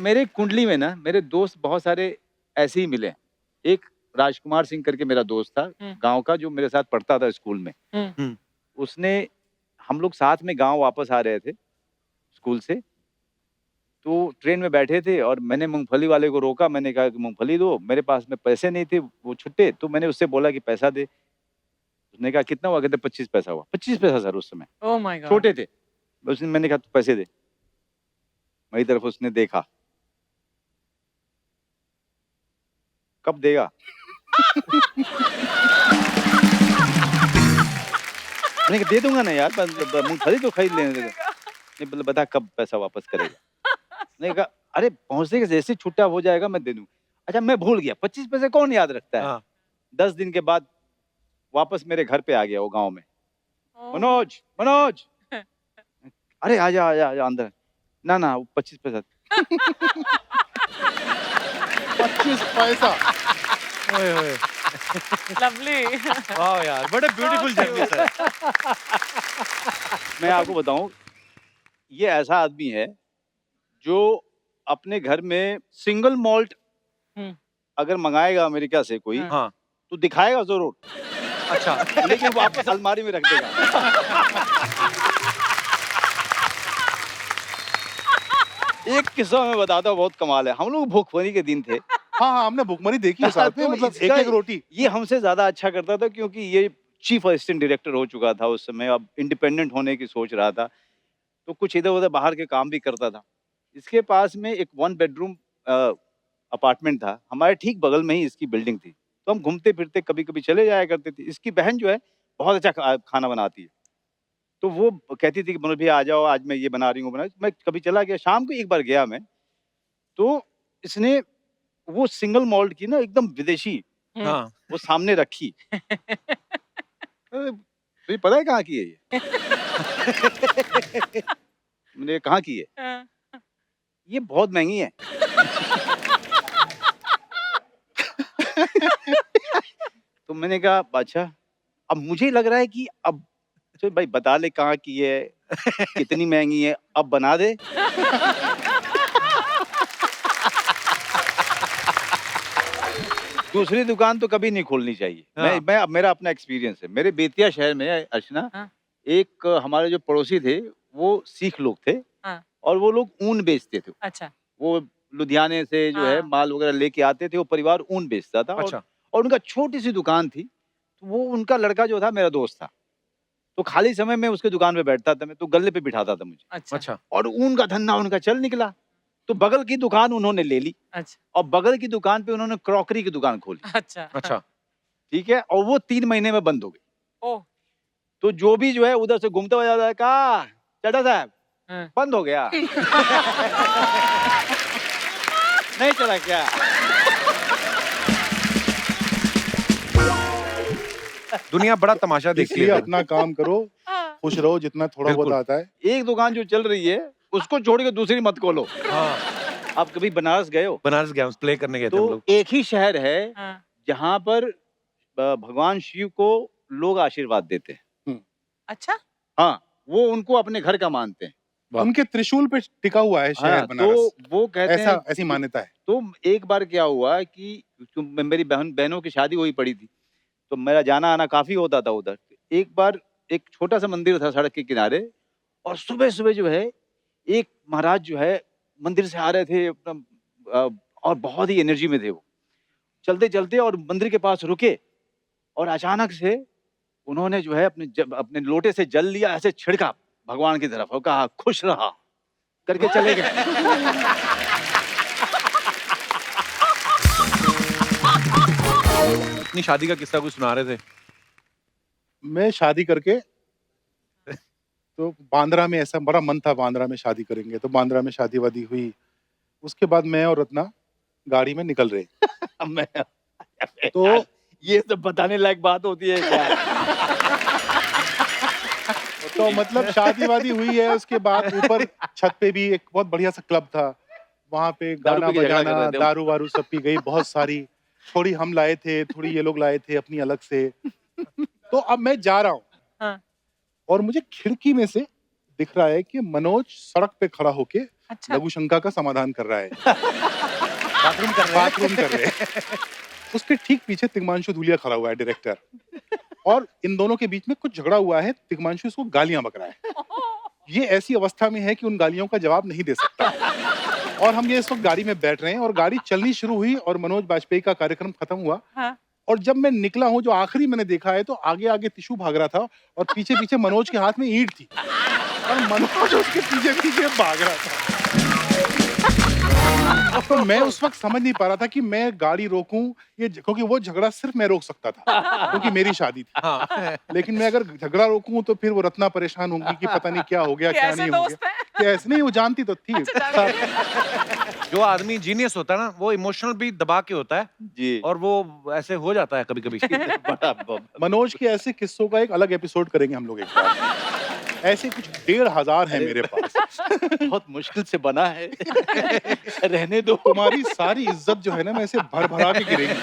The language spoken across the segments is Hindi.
मेरे कुंडली में ना मेरे दोस्त बहुत सारे ऐसे ही मिले। एक राजकुमार सिंह करके मेरा दोस्त था, गाँव का, जो मेरे साथ पढ़ता था स्कूल में। उसने हम लोग साथ में गाँव वापस आ रहे थे स्कूल से, तो ट्रेन में बैठे थे और मैंने मूँगफली वाले को रोका, मैंने कहा कि मूँगफली दो, मेरे पास में पैसे नहीं थे, वो छुट्टे, तो मैंने उससे बोला कि पैसा दे। उसने कहा कितना हुआ? कहते 25 पैसा हुआ। 25 पैसा सर उस समय, ओह माय गॉड। छोटे थे। मैंने कहा तू पैसे दे। मेरी तरफ उसने देखा, कब देगा? मैंने कहा दे दूंगा ना यार, मूंगफली तो खरीद लेने देगा। नहीं, बोले बता कब पैसा वापस करेगा? मैंने कहा अरे पहुंचने के जैसे छुट्टा हो जाएगा मैं दे दूँ। अच्छा मैं भूल गया, 25 पैसे कौन याद रखता है? 10 दिन के बाद वापस मेरे घर पे आ गया वो गाँव में। मनोज, मनोज, अरे आजा आजा आजा अंदर। ना 25 पैसा। 25 पैसा। ओए ओए, लवली। वाह यार, बड़े ब्यूटीफुल जर्नी सर। मैं आपको बताऊं, ये ऐसा आदमी है जो अपने घर में सिंगल मॉल्ट अगर मंगाएगा अमेरिका से कोई, हाँ, तो दिखाएगा जरूर, अच्छा, लेकिन वापस अलमारी में रख देगा। एक किस्सा मैं बताता हूँ, बहुत कमाल है। हम लोग भूखमरी के दिन थे। हाँ, हमने भुखमरी देखी है साथ में, तो मतलब इसका- एक-एक रोटी। ये हमसे ज्यादा अच्छा करता था क्योंकि ये चीफ असिस्टेंट डायरेक्टर हो चुका था उस समय, अब इंडिपेंडेंट होने की सोच रहा था, तो कुछ इधर उधर बाहर के काम भी करता था। इसके पास में एक 1 बेडरूम अपार्टमेंट था, हमारे ठीक बगल में ही इसकी बिल्डिंग थी, तो हम घूमते फिरते कभी कभी चले जाया करते थे। इसकी बहन जो है बहुत अच्छा खाना बनाती है, तो वो कहती थी कि मनोज भैया आ जाओ, आज मैं ये बना रही हूँ, मैं कभी चला गया। शाम को एक बार गया मैं, तो इसने वो सिंगल मॉल्ट की ना एकदम विदेशी हाँ, वो सामने रखी। तुझे पता है कहाँ की है ये? मैंने कहा, कहाँ की है? ये बहुत महंगी है। तो मैंने कहा अच्छा। अब मुझे लग रहा है कि अब चल भाई बता ले कहाँ की है, कितनी महंगी है, अब बना दे। दूसरी दुकान तो कभी नहीं खोलनी चाहिए। हाँ। मैं मेरा अपना एक्सपीरियंस है। मेरे बेतिया शहर में अर्चना, हाँ। एक हमारे जो पड़ोसी थे वो सिख लोग थे, हाँ। और वो लोग ऊन बेचते थे। अच्छा। वो लुधियाने से जो है हाँ। माल वगैरह लेके आते थे, वो परिवार ऊन बेचता था। अच्छा। और उनका छोटी सी दुकान थी, तो वो उनका लड़का जो था मेरा दोस्त था, तो खाली समय में उसके दुकान पे बैठता था, मैं तो गले पे बिठाता था मुझे, अच्छा। अच्छा, और ऊन का धंधा उनका चल निकला। तो बगल की दुकान उन्होंने ले ली, अच्छा। और बगल की दुकान पे उन्होंने क्रॉकरी की दुकान खोली। अच्छा। अच्छा, ठीक है, और वो 3 महीने में बंद हो गई। ओह। तो जो भी जो है उधर से घूमता हुआ जाता है, कहा चड्ढा साहब हाँ। बंद हो गया। नहीं चला क्या? दुनिया बड़ा तमाशा देखती इसलिए है। अपना काम करो, खुश रहो जितना थोड़ा बहुत बिल्कुल। आता है। एक दुकान जो चल रही है उसको छोड़ के दूसरी मत खोलो। हाँ, आप कभी बनारस गए हो? बनारस गया, प्ले करने गए थे हम तो लोग। एक ही शहर है हाँ। जहाँ पर भगवान शिव को लोग आशीर्वाद देते हैं। अच्छा। हाँ, वो उनको अपने घर का मानते हैं। वाह। उनके त्रिशूल पे टिका हुआ है शहर हाँ, बनारस। तो वो कहते ऐसा हैं, ऐसी मान्यता है। तो एक बार क्या हुआ कि मेरी बहनों की शादी हुई पड़ी थी, तो मेरा जाना आना काफी होता था उधर। एक बार एक छोटा सा मंदिर था सड़क के किनारे, और सुबह सुबह जो है एक महाराज जो है मंदिर से आ रहे थे अपना, और बहुत ही एनर्जी में थे वो, चलते चलते और मंदिर के पास रुके, और अचानक से उन्होंने जो है अपने लोटे से जल लिया, ऐसे छिड़का भगवान की तरफ और कहा खुश रहा करके चले गए। अपनी शादी का किस्सा कुछ सुना रहे थे। मैं शादी करके तो बांद्रा में, ऐसा बड़ा मन था बांद्रा में शादी करेंगे, तो बांद्रा में शादी वादी हुई। उसके बाद मैं और रत्ना गाड़ी में निकल रहे। मैं तो ये सब बताने लायक बात होती है क्या? तो मतलब शादी वादी हुई है, उसके बाद ऊपर छत पे भी एक बहुत बढ़िया सा क्लब था, वहाँ पे दारू गाना पी के झगड़ा कर बजाना, रहे थे। दारू वारू सब पी गई बहुत सारी। थोड़ी हम लाए थे, थोड़ी ये लोग लाए थे अपनी अलग से। तो अब मैं जा रहा हूँ, हाँ। और मुझे खिड़की में से दिख रहा है कि मनोज सड़क पे खड़ा होके अच्छा। लघु शंका का समाधान कर रहा है, बाथरूम कर रहे हैं। बाथरूम कर रहे हैं। उसके ठीक पीछे तिग्मांशु धूलिया खड़ा हुआ है, डायरेक्टर, और इन दोनों के बीच में कुछ झगड़ा हुआ है। तिग्मांशु इसको गालियां बक रहा है। ये ऐसी अवस्था में है कि उन गालियों का जवाब नहीं दे सकता। और हम ये इस वक्त गाड़ी में बैठ रहे हैं और गाड़ी चलनी शुरू हुई और मनोज बाजपेयी का कार्यक्रम खत्म हुआ। हाँ। और जब मैं निकला हूँ, जो आखिरी मैंने देखा है, तो आगे आगे तिशु भाग रहा था और पीछे पीछे मनोज के हाथ में ईंट थी और मनोज उसके पीछे पीछे भाग रहा था। तो मैं उस वक्त समझ नहीं पा रहा था कि मैं गाड़ी रोकूं, ये क्योंकि वो झगड़ा सिर्फ मैं रोक सकता था क्योंकि मेरी शादी थी। हाँ। लेकिन मैं अगर झगड़ा रोकूं तो फिर वो रत्ना परेशान होंगी कि पता नहीं क्या हो गया, क्या कैसे नहीं हो दोस्त गया। हैं? कि ऐसे नहीं, वो जानती तो थी। जो आदमी जीनियस होता है ना, वो इमोशनल भी दबा के होता है जी और वो ऐसे हो जाता है कभी-कभी। बड़ा मनोज के ऐसे किस्सों का एक अलग एपिसोड करेंगे हम लोग एक बार। ऐसे कुछ 1500 है मेरे पास। बहुत मुश्किल से बना है। रहने दो। तुम्हारी सारी इज्जत जो है ना, मैं इसे भर भरा के गिरेंगे।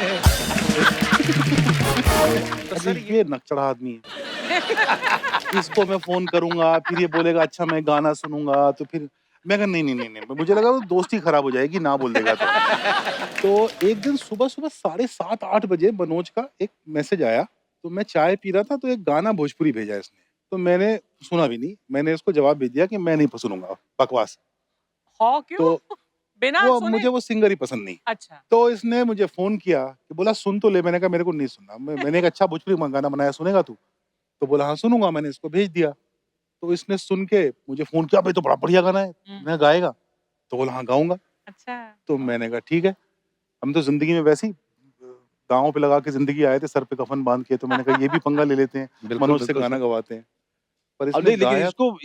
तो सर ये नकचड़ा आदमी है। इसको मैं फोन करूंगा, फिर ये बोलेगा अच्छा मैं गाना सुनूंगा, तो फिर मैं कहा नहीं, मुझे लगा वो दोस्ती खराब हो जाएगी ना बोल देगा तो एक दिन सुबह 7:30-8 बजे मनोज का एक मैसेज आया। तो मैं चाय पी रहा था, तो एक गाना भोजपुरी भेजा इसने, तो मैंने सुना भी नहीं। मैंने इसको जवाब भेज दिया कि मैं नहीं सुनूंगा बकवास। हाँ, क्यों? तो बिना वो सुने? मुझे वो सिंगर ही पसंद नहीं। अच्छा। तो इसने मुझे फोन किया कि बोला सुन तो ले। मैंने कहा मेरे को नहीं सुनना। मैंने एक अच्छा भोजपुरी गाना बनाया, सुनेगा तू? तो बोला हाँ सुनूंगा। मैंने इसको भेज दिया। तो इसने सुन के मुझे फोन किया, भाई तो बड़ा बढ़िया गाना है, मैं गाएगा? तो बोला हाँ गाऊंगा। अच्छा। तो मैंने कहा ठीक है। हम तो जिंदगी में वैसे ही गाँव पे लगा के जिंदगी आए थे, सर पे कफन बांध के। तो मैंने कहा ये भी पंगा ले लेते हैं, बिल्कुल, मनोज से बिल्कुल गाना सर। गवाते हैं। पर अब इसने नहीं, लेकिन गाया। इसको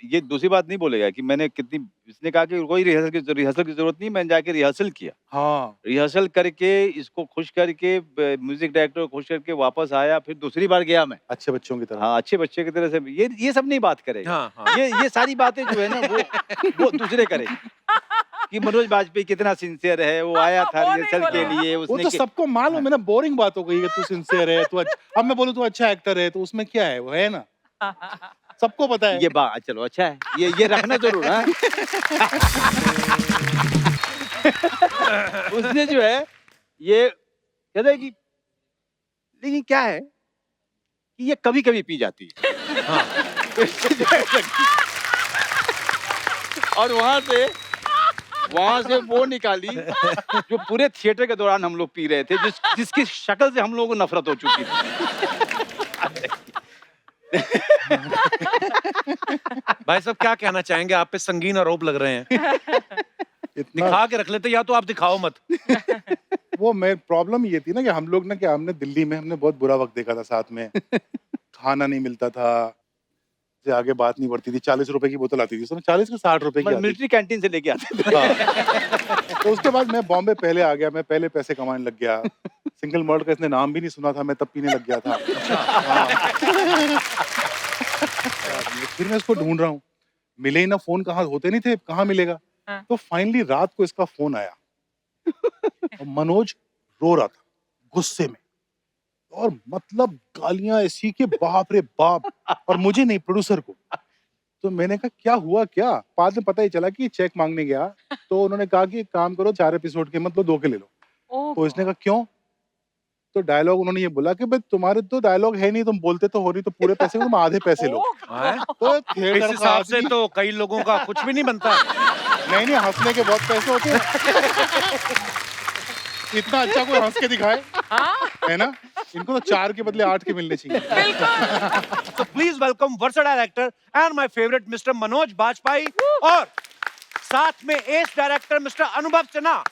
ये दूसरी बात नहीं बोलेगा कि मैंने कितनी, इसने कहा कि कोई रिहर्सल की जरूरत नहीं, मैंने जाके रिहर्सल किया। हाँ रिहर्सल करके इसको खुश करके म्यूजिक डायरेक्टर को खुश करके वापस आया। फिर दूसरी बार गया मैं। अच्छे बच्चों की तरह। हाँ, अच्छे बच्चे की तरह से। ये सब नहीं बात करेगा। हाँ, हाँ। ये सारी बातें जो है ना, वो दूसरे करेंगे कि मनोज बाजपेयी कितना सिंसियर है। वो आया था वो नहीं रिहर्सल के बोलेगा। लिए, वो उसने तो सबको मालूम है ना। बोरिंग बात हो गई है, तू सिंसियर है, तू अच्छा। अब मैं बोलूं तू अच्छा एक्टर है, तो उसमें क्या है? वो है ना, सबको पता है। ये बात चलो अच्छा है, ये रखना जरूर है। उसने जो है ये कहता है कि, लेकिन क्या है कि ये कभी कभी पी जाती है। हाँ। और वहां से वो निकाली जो पूरे थिएटर के दौरान हम लोग पी रहे थे, जिसकी शक्ल से हम लोगों को नफरत हो चुकी थी। भाई साहब क्या कहना चाहेंगे? आप पे संगीन आरोप लग रहे हैं। इतना दिखा के रख लेते, या तो आप दिखाओ मत। वो मैं प्रॉब्लम ये थी ना कि हम लोग ना, कि हमने दिल्ली में हमने बहुत बुरा वक्त देखा था साथ में। खाना नहीं मिलता था, से आगे बात नहीं बढ़ती थी। 40 रुपए की बोतल आती थी, उसमें 40 के 60 रुपए की आती थी। मिलिट्री कैंटीन से लेके आते थे। हाँ। तो उसके बाद मैं बॉम्बे पहले आ गया, मैं पहले पैसे कमाने लग गया। सिंगल मॉल्ट का इसने नाम भी नहीं सुना था, मैं तब पीने लग गया था। हाँ। फिर मैं इसको ढूंढ रहा हूँ, मिले ही ना। फोन कहाँ होते नहीं थे, कहाँ मिलेगा। हाँ। तो फाइनली रात को इसका फोन आया और मनोज रो रहा था गुस्से में, और मतलब गालियां ऐसी के बाप रे बाप। और मुझे नहीं, प्रोड्यूसर को। तो मैंने कहा क्या हुआ क्या? बाद में पता ही चला कि चेक मांगने गया, तो उन्होंने कहा कि एक काम करो, 4 एपिसोड के मतलब 2 के ले लो। ओह, तो इसने कहा क्यों? तो डायलॉग उन्होंने ये बोला कि भाई तुम्हारे तो डायलॉग है नहीं, तुम बोलते तो हो नहीं, तो पूरे पैसे तुम आधे पैसे लो। हैं? तो इस थिएटर का हिसाब से आदमी, तो कई लोगों का कुछ भी नहीं बनता। नहीं हंसने के बहुत पैसे होते हैं। इतना अच्छा कोई हंस के दिखाए, हाँ, है ना? इनको तो 4 के बदले 8 के मिलने चाहिए। बिल्कुल। तो please welcome versatile director and my favourite mister Manoj Bajpayee, और साथ में ace director mister Anubhav Sinha.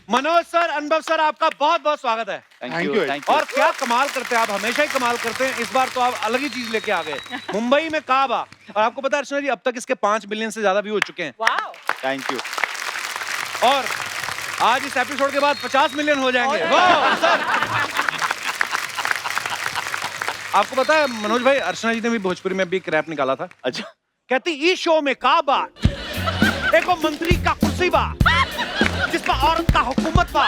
Manoj sir, Anubhav sir, आपका बहुत बहुत स्वागत है। Thank thank you, you, thank you. और क्या कमाल करते हैं आप, हमेशा ही कमाल करते हैं। इस बार तो आप अलग ही चीज लेके आ गए। मुंबई में काबा, और आपको पता है अर्चना जी, अब तक इसके 5 मिलियन से ज्यादा व्यू हो चुके हैं। वाओ। Thank you. और आज इस एपिसोड के बाद 50 मिलियन हो जाएंगे। वाह सर। आपको पता है मनोज भाई, अर्चना जी ने भी भोजपुरी में भी एक रैप निकाला था। अच्छा, कहती ई शो में का बा, एको मंत्री का कुर्सी बा, जिस पर औरत का हुकूमत बा,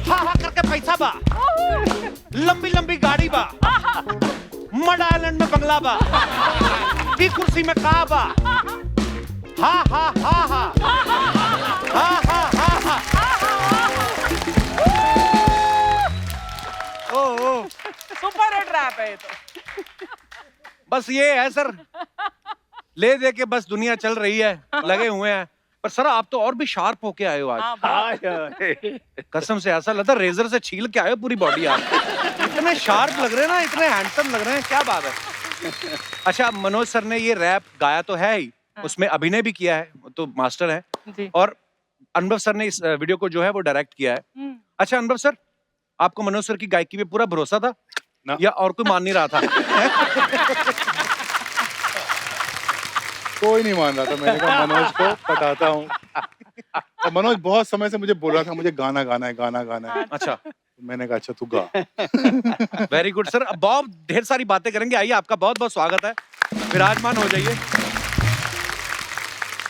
हा हा करके पैसा बा, लंबी लंबी गाड़ी बा, मड आइलैंड में बंगला बा, ई कुर्सी में का बा, हा हा हा हा हा हा हा हा। ओ ओ सुपर हिट रैप है ये तो। बस ये है सर, ले दे के बस दुनिया चल रही है, लगे हुए हैं। पर सर आप तो और भी शार्प होके आए हो आज। हाँ, बहुत। हाय, कसम से ऐसा लगता है रेजर से छील के आए हो पूरी बॉडी आप। इतने शार्प लग रहे हैं ना, इतने हैंडसम लग रहे हैं, क्या बात है। अच्छा, मनोज सर ने ये रैप गाया तो है ही, उसमें अभिनय भी किया है, वो तो मास्टर है। जी। और अनुभव सर ने इस वीडियो को जो है वो डायरेक्ट किया है। हम्म। अच्छा अनुभव सर, आपको मनोज सर की गायकी पे पूरा भरोसा था ना। या और कोई मान नहीं रहा था? कोई नहीं मान रहा था। मैंने कहा मनोज को पटाता हूँ। और मनोज बहुत समय से मुझे बोला था मुझे गाना गाना है, गाना गाना है। अच्छा, तो मैंने कहा अच्छा तू गा। Very good sir. अब बहुत ढेर सारी बातें करेंगे, आइए आपका बहुत बहुत स्वागत है, विराजमान हो जाइए।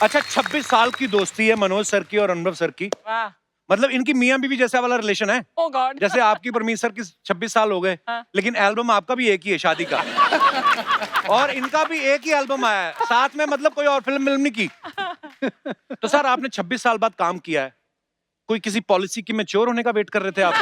अच्छा, 26 साल की दोस्ती है मनोज सर की और अनुभव सर की, वाह। मतलब इनकी मियां बीवी जैसा वाला रिलेशन है। ओ गॉड। जैसे आपकी परमीत सर की 26 साल हो गए, हाँ। लेकिन एल्बम आपका भी एक ही है शादी का। और इनका भी एक ही एल्बम आया है साथ में, मतलब कोई और फिल्म नहीं की। तो सर आपने 26 साल बाद काम किया है, कोई किसी पॉलिसी की मैच्योर होने का वेट कर रहे थे आप?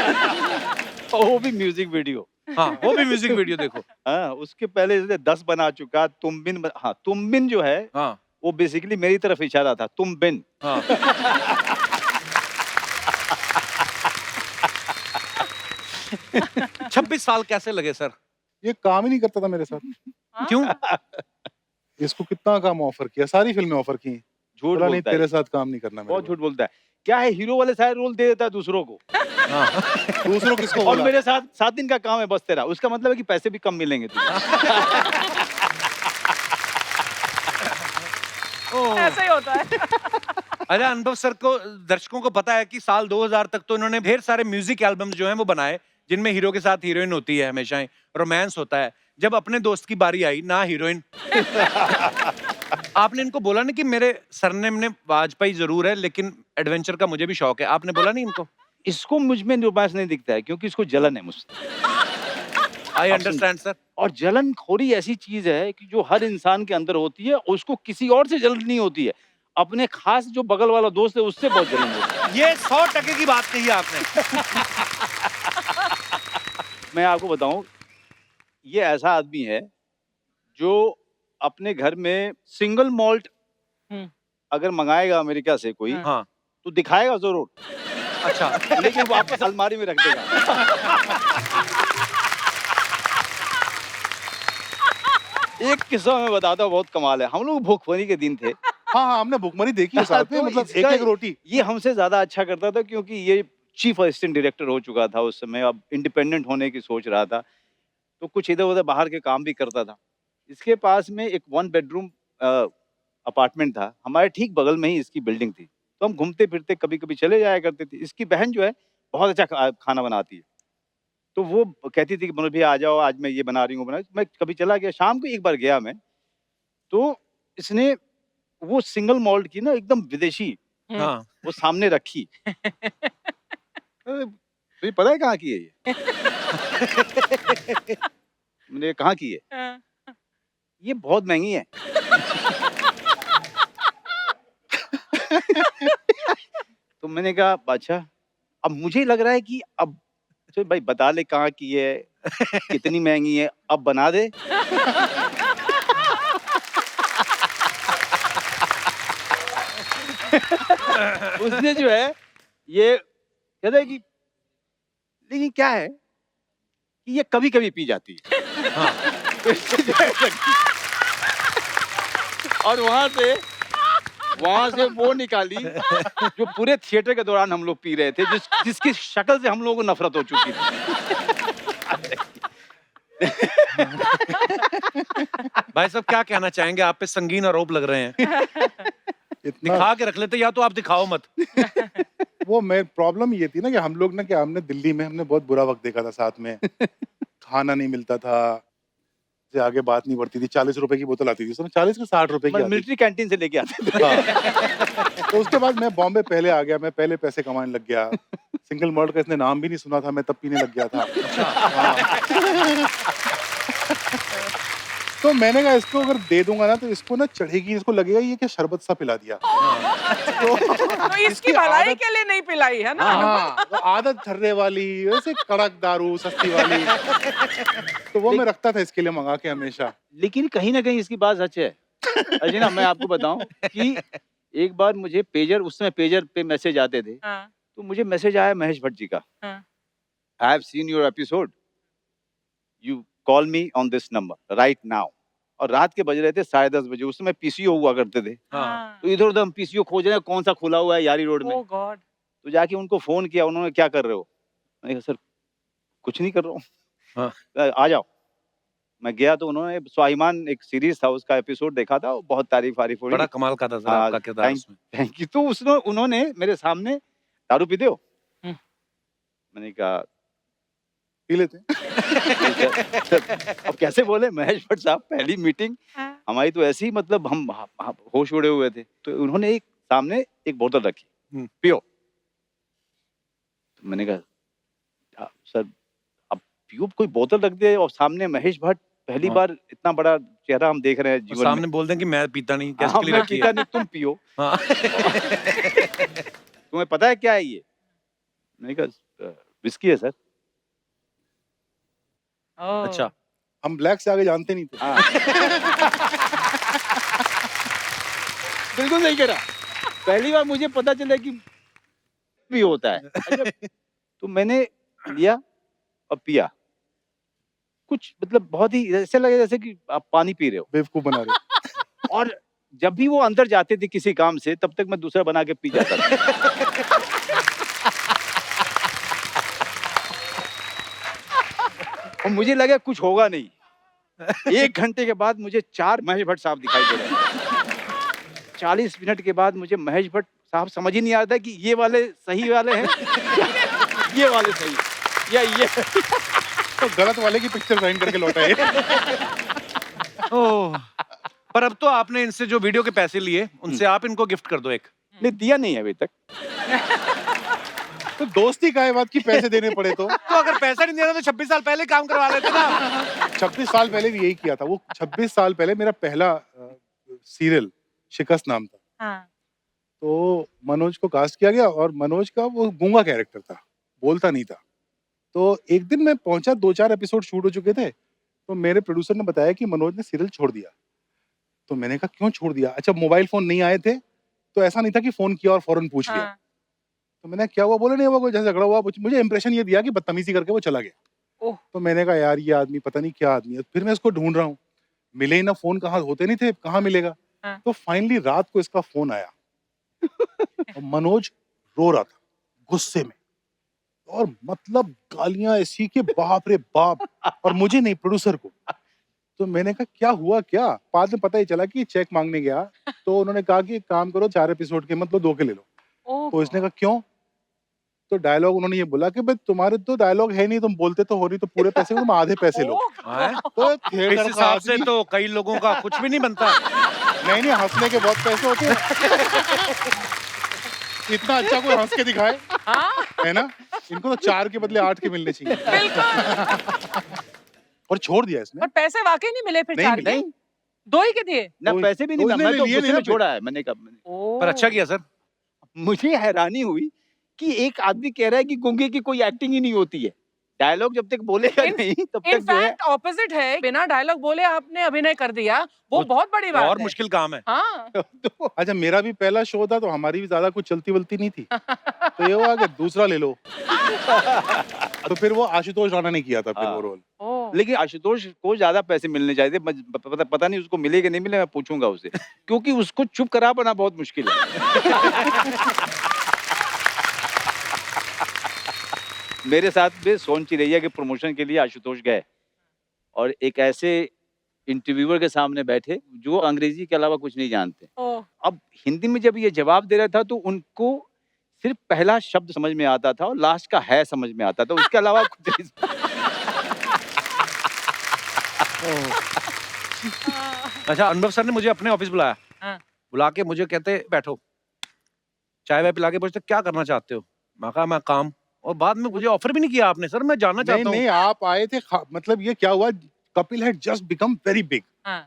वो भी म्यूजिक वीडियो। हाँ, वो भी म्यूजिक वीडियो देखो। हाँ, उसके पहले जैसे 10 बना चुका, तुम बिन हाँ, तुम बिन जो है हाँ वो बेसिकली मेरी तरफ इशारा था, तुम बिन। हाँ। 26 साल कैसे लगे सर? ये काम ही नहीं करता था मेरे साथ। हाँ? क्यों? इसको कितना काम ऑफर किया, सारी फिल्में ऑफर की। झूठ बोला नहीं बोलता तेरे है, साथ काम नहीं करना मेरे बहुत को। झूठ बोलता है। क्या है, हीरो वाले सारे रोल दे देता है दूसरों को, हाँ। दूसरों किसको और बोला? मेरे साथ 7 दिन का काम है बस तेरा। उसका मतलब है कि पैसे भी कम मिलेंगे तुझे। ऐसा ही होता है। अरे अनुभव सर को, दर्शकों को पता है कि साल 2000 तक तो इन्होंने ढेर सारे म्यूजिक एल्बम्स जो हैं वो बनाए, जिनमें हीरो के साथ हीरोइन होती है, हमेशा ही रोमांस होता है। जब अपने दोस्त की बारी आई, ना हीरोइन, आपने इनको बोला नहीं कि मेरे सरनेम ने वाजपेयी जरूर है लेकिन एडवेंचर का मुझे भी शौक है? आपने बोला नहीं इनको? इसको मुझ में रोमांस नहीं दिखता है क्योंकि इसको जलन है मुझसे। I understand sir. और जलन खोरी ऐसी चीज है कि जो हर इंसान के अंदर होती है, उसको किसी और से जलन नहीं होती है, अपने खास जो बगल वाला दोस्त है उससे बहुत जलन होती है। ये 100% की बात कही आपने। मैं आपको बताऊं, ये ऐसा आदमी है जो अपने घर में सिंगल मॉल्ट हम्म। अगर मंगाएगा अमेरिका से कोई, हाँ, तो दिखाएगा जरूर, अच्छा। लेकिन वापस अलमारी में रख देगा। एक किस्सा मैं बताता हूँ, बहुत कमाल है। हम लोग भूखमरी के दिन थे। हाँ हाँ, हमने भुखमरी देखी है साथ में, तो मतलब एक इसका- एक रोटी। ये हमसे ज्यादा अच्छा करता था क्योंकि ये चीफ असिस्टेंट डायरेक्टर हो चुका था उस समय, अब इंडिपेंडेंट होने की सोच रहा था, तो कुछ इधर उधर बाहर के काम भी करता था। इसके पास में एक 1 बेडरूम अपार्टमेंट था, हमारे ठीक बगल में ही इसकी बिल्डिंग थी, तो हम घूमते फिरते कभी कभी चले जाया करते थे। इसकी बहन जो है बहुत अच्छा खाना बनाती है, तो वो कहती थी कि मनोज भैया आ जाओ, आज मैं ये बना रही हूँ, मैं कभी चला गया। शाम को एक बार गया मैं, तो इसने वो सिंगल मॉल्ट की ना एकदम विदेशी हाँ, वो सामने रखी। तुझे पता है कहाँ की है ये? मैंने कहाँ की है? हाँ। ये बहुत महंगी है। तो मैंने कहा अच्छा, अब मुझे लग रहा है कि अब तो भाई बता ले कहाँ की है, कितनी महंगी है, अब बना दे। उसने जो है ये कहता है कि लेकिन क्या है कि ये कभी कभी पी जाती है। हाँ। तो इससे जो है और वहां से वो निकाली जो पूरे थिएटर के दौरान हम लोग पी रहे थे, जिसकी शक्ल से हम लोगों को नफरत हो चुकी थी। भाई साहब क्या कहना चाहेंगे? आप पे संगीन आरोप लग रहे हैं। इतना दिखा के रख लेते, या तो आप दिखाओ मत। वो मैं प्रॉब्लम ये थी ना कि हम लोग ना, कि हमने दिल्ली में हमने बहुत बुरा वक्त देखा था साथ में। खाना नहीं मिलता था, से आगे बात नहीं बढ़ती थी। 40 रुपए की बोतल आती थी, उसमें 40 के 60 रुपए की आती थी। मिलिट्री कैंटीन से लेके आते थे। हाँ। तो उसके बाद मैं बॉम्बे पहले आ गया, मैं पहले पैसे कमाने लग गया। सिंगल मॉल्ट का इसने नाम भी नहीं सुना था, मैं तब पीने लग गया था। हाँ। तो मैंने कहा इसको अगर दे दूंगा ना तो इसको ना चढ़ेगी, इसको लगेगा ये क्या शरबत सा पिला दिया। तो इसकी भलाई के लिए नहीं पिलाई है ना। हाँ, तो आदत ठर्रे वाली, वैसे कड़क दारू सस्ती वाली, तो वो मैं रखता था इसके लिए मंगा के हमेशा। लेकिन कहीं ना कहीं इसकी बात सच है। अजय ना, मैं आपको बताऊं कि एक बार मुझे पेजर, उस समय पेजर पे मैसेज आते थे, हाँ, तो मुझे मैसेज आया महेश भट्ट जी का, हाँ, I have seen your episode, you call me on this number right now. और रात के बज रहे थे 10:30 बजे, उस समय पीसीओ हुआ करते थे, हाँ। तो इधर उधर हम पीसीओ खोज रहे हैं कौन सा खुला हुआ है यारी रोड में। ओह गॉड। तो जाके उनको फोन किया, उन्होंने क्या कर रहे हो, मैंने कहा सर कुछ नहीं कर रहा हूँ। हाँ। आ जाओ। मैं गया तो उन्होंने स्वाभिमान एक सीरीज था उसका एपिसोड देखा था, बहुत तारीफ वारीफ हो रही। बड़ा कमाल का था सर हाँ, आपका किरदार उसमें। Thank you. तो उन्होंने मेरे सामने, दारू पीते हो? हम्म। मैंने कहा पी लेते हैं। अब कैसे बोले महेश भट्ट साहब, पहली मीटिंग हाँ। हमारी तो ऐसी, मतलब हम होश उड़े हुए थे। तो उन्होंने एक सामने एक बोतल रखी, पियो। तो मैंने कहा सर अब पियो, कोई बोतल रख दे और सामने महेश भट्ट, पहली बार इतना बड़ा चेहरा हम देख रहे हैं जीवन सामने में। बोल दें कि मैं पीता नहीं, हाँ, कैसे के लिए मैं रखी पीता है? नहीं, तुम पियो। हाँ। तुम्हें पता है क्या है ये? मैंने कहा विस्की है सर। ओह। अच्छा। हम ब्लैक से आगे जानते नहीं थे। हाँ। बिल्कुल नहीं कह रहा। पहली बार मुझे पता चला कि भी होता है। अच्छा, तो मैंने लिया और पिया। कुछ मतलब बहुत ही ऐसे लगे जैसे कि आप पानी पी रहे हो। बेवकूफ बना रहे। और जब भी वो अंदर जाते थे किसी काम से, तब तक मैं दूसरा बना के पी जाता था। और मुझे लगा कुछ होगा नहीं। 1 घंटे के बाद मुझे 4 महेश भट्ट साहब दिखाई दे रहे हैं। 40 मिनट के बाद मुझे महेश भट्ट साहब समझ ही नहीं आ रहा था कि ये वाले सही वाले हैं, ये वाले सही, या ये। तो गलत वाले की पिक्चर साइन करके लौटा है। ओह। पर अब तो आपने इनसे जो वीडियो के पैसे लिए, उनसे आप इनको गिफ्ट कर दो एक। नहीं, दिया नहीं है अभी तक। तो दोस्ती का है बात की पैसे देने पड़े तो। तो अगर पैसा नहीं देना तो 26 साल पहले काम करवा लेते ना। 26 साल पहले भी यही किया था। वो 26 साल पहले मेरा पहला सीरियल शिकस्त नाम था। हाँ। तो मनोज को कास्ट किया गया और मनोज का वो गूंगा कैरेक्टर था, बोलता नहीं था। तो एक दिन मैं पहुंचा, 2-4 एपिसोड शूट हो चुके थे, तो मेरे प्रोड्यूसर ने बताया कि मनोज ने सीरियल छोड़ दिया। तो मैंने कहा क्यों छोड़ दिया? अच्छा, मोबाइल फोन नहीं आए थे, तो ऐसा नहीं था कि फोन किया और फौरन पूछ लिया। हाँ। तो मैंने क्या हुआ, बोले नहीं हुआ, कोई जैसे झगड़ा हुआ। मुझे इंप्रेशन ये दिया कि बदतमीजी करके वो चला गया। ओह। तो मैंने कहा यार ये आदमी पता नहीं क्या आदमी है। फिर मैं इसको ढूंढ रहा हूँ, मिले ही ना, फोन कहाँ होते नहीं थे, कहाँ मिलेगा। हाँ। तो फाइनली रात को इसका फोन आया और मनोज रो रहा था गुस्से में, और मतलब गालियां ऐसी कि बाप रे बाप, और मुझे नहीं, प्रोड्यूसर को। तो मैंने कहा क्या हुआ क्या? बाद में पता ही चला कि चेक मांगने गया, तो उन्होंने कहा कि एक काम करो, 4 एपिसोड के मतलब 2 के ले लो। ओह। तो इसने कहा क्यों? तो डायलॉग उन्होंने ये बोला कि भाई तुम्हारे तो डायलॉग है नहीं, तुम बोलते तो हो नहीं, तो पूरे पैसे तुम आधे पैसे लो। हैं? तो इस थिएटर का हिसाब से आदमी, तो कई लोगों का कुछ भी नहीं बनता। नहीं हंसने के बहुत पैसे होते हैं। इतना अच्छा कोई हंस के दिखाए, हाँ। है ना? इनको तो 4 के बदले 8 के मिलने चाहिए। बिल्कुल। और छोड़ दिया इसने। पर पैसे वाकई नहीं मिले फिर? नहीं 4 मिले। के? 2 ही के दिए? ना तो पैसे भी नहीं, उसने मैं तो लिए गुस्से नहीं में ना फिर। छोड़ा है। मैंने कहा, ओह। पर अच्छा किया सर। मुझे हैरानी हुई कि एक आदमी कह रहा है कि गूंगे की कोई एक्टिंग ही नहीं होती है। डायलॉग जब तक बोलेगा नहीं तब तक जो है। इनफैक्ट ऑपोजिट है, बिना डायलॉग बोले आपने अभिनय कर दिया, वो बहुत बड़ी बात और है। मुश्किल काम है। हाँ। तो अच्छा, मेरा भी पहला शो था, तो हमारी भी ज्यादा कुछ चलती वलती नहीं थी। तो ये हुआ कि दूसरा ले लो। तो फिर वो आशुतोष राणा ने किया था फिर हाँ। वो रोल। ओह। लेकिन आशुतोष को ज्यादा पैसे मिलने चाहिए थे। पता नहीं उसको मिले कि नहीं मिले, मैं पूछूंगा उससे, क्योंकि उसको चुप करा पाना बहुत मुश्किल है। मेरे साथ भी सोन चिरैया के प्रमोशन के लिए आशुतोष गए और एक ऐसे इंटरव्यूअर के सामने बैठे जो अंग्रेजी के अलावा कुछ नहीं जानते। ओह। अब हिंदी में जब ये जवाब दे रहा था तो उनको सिर्फ पहला शब्द समझ में आता था और लास्ट का है समझ में आता था, उसके अलावा कुछ नहीं। अच्छा, अनुभव सर ने मुझे अपने ऑफिस बुलाया। हाँ। बुला के मुझे कहते बैठो, चाय वाय पिला के पूछते क्या करना चाहते हो। मैं कहा मैं काम। और बाद में मुझे ऑफर भी नहीं किया आपने। सर मैं जानना नहीं चाहता हूँ। नहीं, आप आए थे मतलब ये क्या हुआ, Kapil had just become very big. हाँ।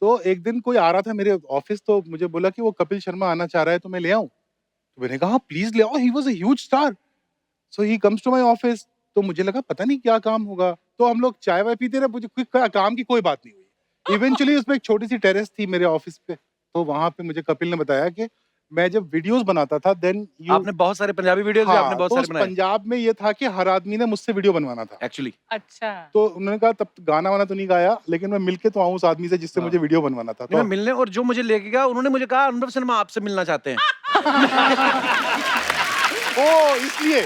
तो एक दिन कोई आ रहा था मेरे ऑफिस, तो मुझे बोला कि वो कपिल शर्मा आना चाह रहा है, तो मैं ले आऊं। तो मैंने कहा प्लीज ले आओ, he was a huge star, so he comes to my office. तो मुझे लगा पता नहीं क्या काम होगा, तो हम लोग चाय वाय पीते रहे, मुझे कोई काम की कोई बात नहीं हुई। इवेंचुअली उसमें एक छोटी सी टेरेस थी मेरे ऑफिस पे, तो वहां पे मुझे कपिल ने बताया कि मैं जब वीडियोस बनाता था देन यू। आपने बहुत सारे पंजाबी वीडियोस भी आपने बहुत तो सारे उस बनाए पंजाब में ये था कि हर आदमी ने मुझसे वीडियो बनवाना था। एक्चुअली। अच्छा। तो उन्होंने कहा तब गाना वाना तो नहीं गाया, लेकिन मैं मिलके तो आऊं उस आदमी से जिससे मुझे वीडियो बनवाना था। नहीं, तो मैं मिलने, और जो मुझे लेके गया उन्होंने मुझे कहा अनुभव शर्मा आपसे मिलना चाहते हैं। ओ इसलिए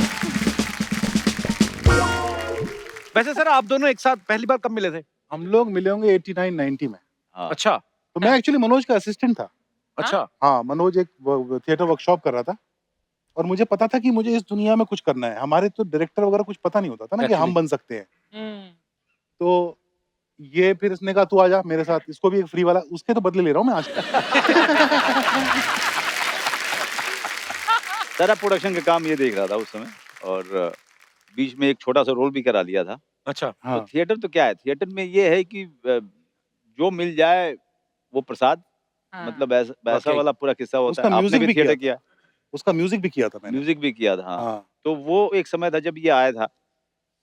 वैसे सर आप दोनों एक साथ पहली बार कब मिले थे? हम लोग मिले होंगे 89-90 में। हाँ। अच्छा तो मैं एक्चुअली मनोज का असिस्टेंट था। अच्छा। हाँ, मनोज एक थिएटर वर्कशॉप कर रहा था, और मुझे पता था कि मुझे इस दुनिया में कुछ करना है। हमारे तो डायरेक्टर वगैरह कुछ पता नहीं होता था ना कि हम Actually. बन सकते हैं। हम्म। तो ये फिर इसने कहा तू आ जा मेरे साथ, इसको भी एक फ्री वाला, उसके तो बदले ले रहा हूँ मैं आज। सारा प्रोडक्शन का काम ये देख रहा था उस समय, और बीच में एक छोटा सा रोल भी करा लिया था। अच्छा। हाँ। तो थिएटर तो क्या है, थिएटर में ये है कि जो मिल जाए वो प्रसाद, हाँ। मतलब ऐसा वैसा वाकई। वाला पूरा किस्सा होता उसका है। आपने म्यूजिक भी भी थिएटर किया किया, उसका म्यूजिक भी किया था मैंने। म्यूजिक भी किया था। हाँ। हाँ। तो वो एक समय था जब ये आया था,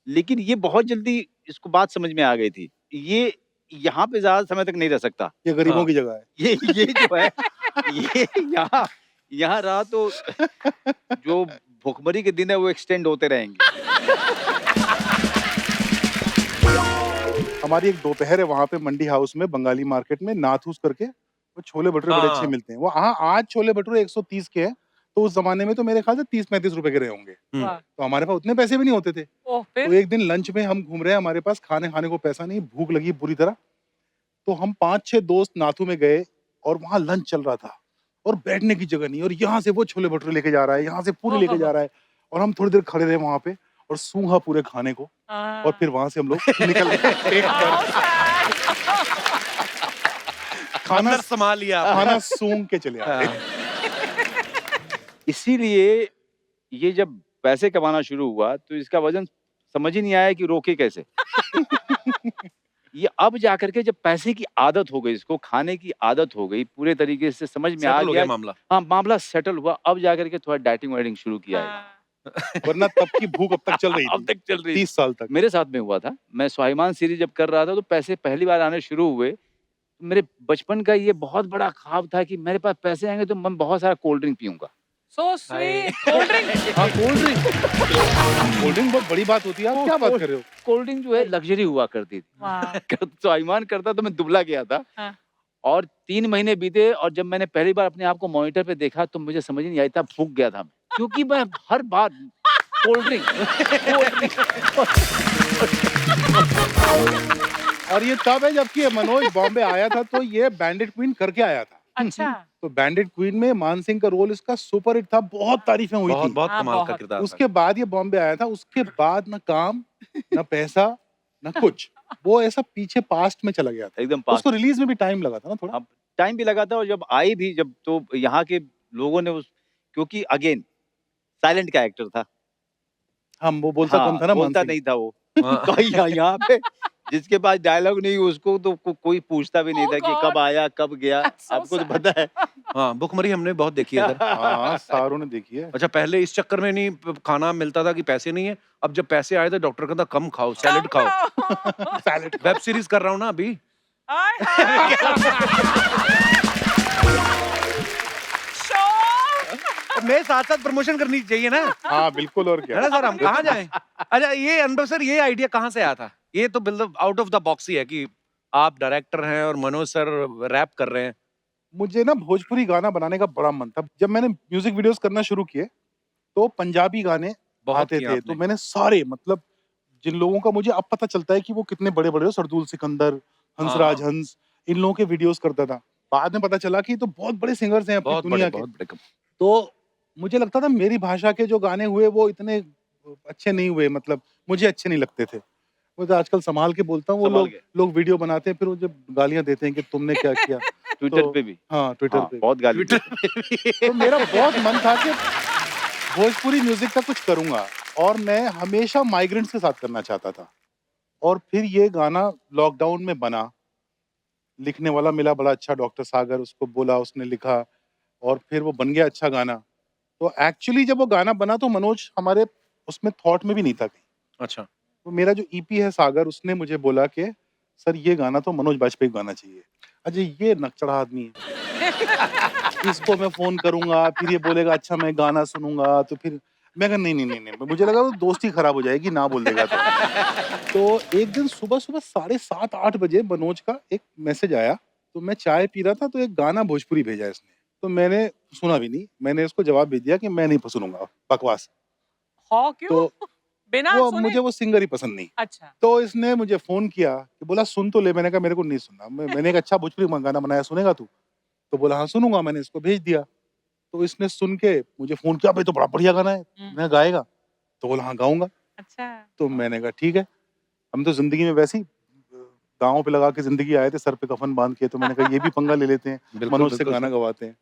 लेकिन ये बहुत जल्दी इसको बात समझ में आ गई थी, ये यहाँ पे ज्यादा समय तक नहीं रह सकता। ये गरीबों हाँ। की जगह है। ये जो है, ये यहाँ यहाँ रहा तो जो भुखमरी के दिन है वो एक्सटेंड होते रहेंगे। हमारी एक दोपहर है वहाँ पे मंडी हाउस में, बंगाली मार्केट में, नाथूस करके, वो छोले भटूरे बड़े हाँ। अच्छे मिलते हैं। वो हाँ, आज छोले भटूरे 130 के हैं, तो उस जमाने में तो मेरे ख्याल से 30-35 रुपए के रहे होंगे। वाह। तो हमारे पास उतने पैसे भी नहीं होते थे। ओह, तो फिर? एक दिन लंच में हम घूम रहे हैं, हमारे पास खाने को पैसा नहीं, भूख लगी बुरी तरह। तो हम 5-6 दोस्त नाथू में गए, और वहाँ लंच चल रहा था, और बैठने की जगह नहीं, और यहाँ से वो छोले भटूरे लेके जा रहा है, यहाँ से पूरी लेके जा रहा है, और हम थोड़ी देर खड़े रहे वहाँ पे और सूंघा पूरे खाने को, हाँ। और फिर वहां से हम लोग निकल गए। खाना अंदर संभाल लिया आपने। खाना सूंघ के चले आए। इसीलिए ये जब पैसे कमाना शुरू हुआ तो इसका वजन समझ ही नहीं आया कि रोके कैसे। ये अब जाकर के जब पैसे की आदत हो गई, इसको खाने की आदत हो गई, पूरे तरीके से समझ में आ सेटल हो गया गया। मामला। हाँ, मामला सेटल हुआ, अब जाकर के थोड़ा डाइटिंग वाइटिंग शुरू किया है। हाँ। वरना तब की भूख अब तक चल रही अब थी, तक चल रही 30 साल तक। मेरे साथ में हुआ था। मैं स्वाभिमान सीरीज जब कर रहा था तो पैसे पहली बार आने शुरू हुए। मेरे बचपन का ये बहुत बड़ा ख्वाब था कि मेरे पास पैसे आएंगे तो मैं बहुत सारा कोल्ड ड्रिंक पीऊंगा। So sweet. Cold drink. हाँ, कोल्ड ड्रिंक बहुत बड़ी बात होती है। आप क्या बात कर रहे हो? कोल्ड ड्रिंक जो है लग्जरी हुआ करती थी। वाह। स्वाभिमान करता तो मैं दुबला गया था। हाँ। और 3 महीने बीते, और जब मैंने पहली बार अपने आप को मॉनिटर पे देखा तो मुझे समझ नहीं आया, इतना फूक गया था मैं, क्योंकि मैं हर बार कोल्ड ड्रिंक। और ये तब है जबकि मनोज बॉम्बे आया था, तो ये बैंडिट क्वीन करके आया था। अच्छा। तो बैंडिट क्वीन में मान सिंह का रोल इसका सुपर हिट था, बहुत तारीफें हुई बहुत थी। बहुत हाँ, कमाल का बहुत। किरदार उसके बाद ये बॉम्बे आया था, उसके बाद ना काम, ना पैसा, ना कुछ, वो ऐसा पीछे पास्ट में चला गया था। एकदम पास। उसको रिलीज में भी टाइम लगा था ना थोड़ा। अब टाइम भी लगा था, और जब आई भी, जब तो यहाँ के लोगों ने क्योंकि अगेन साइलेंट का एक्टर था। हम वो बोलता कम था ना, बोलता मान सिंह। नहीं था वो। हाँ। तो यहाँ पे जिसके पास डायलॉग नहीं उसको तो कोई पूछता भी नहीं Oh था कि God. कब आया कब गया। So आपको तो sad. पता है। हाँ, भुखमरी हमने बहुत देखी है सर। हाँ, सारों ने देखी है। अच्छा, पहले इस चक्कर में नहीं खाना मिलता था कि पैसे नहीं है, अब जब पैसे आए तो डॉक्टर कहता कम खाओ, सैलेड खाओ। सैलेड वेब सीरीज कर रहा हूँ ना अभी। हाय हाय। शो। मेरे साथ साथ प्रमोशन करनी चाहिए ना, हाँ बिल्कुल, और है क्या। ना सर? हम कहाँ जाएं? अच्छा, ये अनुभव सर, ये आइडिया कहाँ से आया था? ये तो बिल्कुल आउट ऑफ द बॉक्स ही है कि आप डायरेक्टर हैं और मनोज सर रैप कर रहे हैं। मुझे ना भोजपुरी गाना बनाने का बड़ा मन था। जब मैंने म्यूजिक वीडियोस करना शुरू किए तो पंजाबी गाने बहुत आते किया थे, आपने। तो मैंने सारे, मतलब जिन लोगों का मुझे अब पता चलता है कि वो कितने बड़े बड़े हो, सरदुल सिकंदर, हंसराज हंस, इन लोगों के वीडियोस करता था। बाद में पता चला कि तो बहुत बड़े सिंगर्स हैं अपनी बहुत दुनिया बड़े, के। बहुत बड़े। तो मुझे लगता था मेरी भाषा के जो गाने हुए वो इतने अच्छे नहीं हुए, मतलब मुझे अच्छे नहीं लगते थे। वो तो आजकल संभाल के बोलता हूँ, वो संभाल लोग के। लोग वीडियो बनाते हैं, फिर वो जब गालियां देते हैं कि तुमने क्या किया। ट्विटर तो पे भी हाँ, ट्विटर हाँ, पे। बहुत गाली तो मेरा बहुत मन था कि भोजपुरी म्यूजिक का कुछ करूंगा, और मैं हमेशा माइग्रेंट्स के साथ करना चाहता था। और फिर ये गाना लॉकडाउन में बना, लिखने वाला मिला बड़ा अच्छा, डॉक्टर सागर, उसको बोला, उसने लिखा, और फिर वो बन गया अच्छा गाना। तो एक्चुअली जब वो गाना बना तो मनोज हमारे उसमें थॉट में भी नहीं था कहीं। अच्छा। तो मेरा जो ईपी है सागर, उसने मुझे बोला कि सर ये गाना तो मनोज बाजपेयी को गाना चाहिए। अजय ये नकचढ़ा आदमी है, इसको मैं फोन करूंगा, फिर ये बोलेगा अच्छा मैं गाना सुनूंगा, तो फिर मैं कहा नहीं, मुझे लगा वो दोस्ती खराब हो जाएगी ना बोल देगा तो एक दिन सुबह सुबह 7:30-8 बजे मनोज का एक मैसेज आया। तो मैं चाय पी रहा था, तो एक गाना भोजपुरी भेजा इसने, तो मैंने सुना भी नहीं, मैंने इसको जवाब भेज दिया कि मैं नहीं सुनूंगा, बकवास। हाँ, क्यों? तो बिना वो सुने? मुझे वो सिंगर ही पसंद नहीं। अच्छा। तो इसने मुझे फोन किया कि बोला सुन तो ले। मैंने कहा मेरे को नहीं सुनना। मैंने एक अच्छा भोजपुरी गाना बनाया, सुनेगा तू? तो बोला हाँ सुनूंगा। मैंने इसको भेज दिया, तो इसने सुन के मुझे फोन किया, भाई तो बड़ा बढ़िया गाना है, मैं गाएगा? तो बोला हाँ गाऊंगा। अच्छा। तो मैंने कहा ठीक है। हम तो जिंदगी में वैसे ही गाँव पे लगा के जिंदगी आए थे, सर पे कफन बांध के, तो मैंने कहा ये भी पंगा ले लेते हैं, बिल्कुल, मनोज से बिल्कुल गाना सर। गवाते हैं।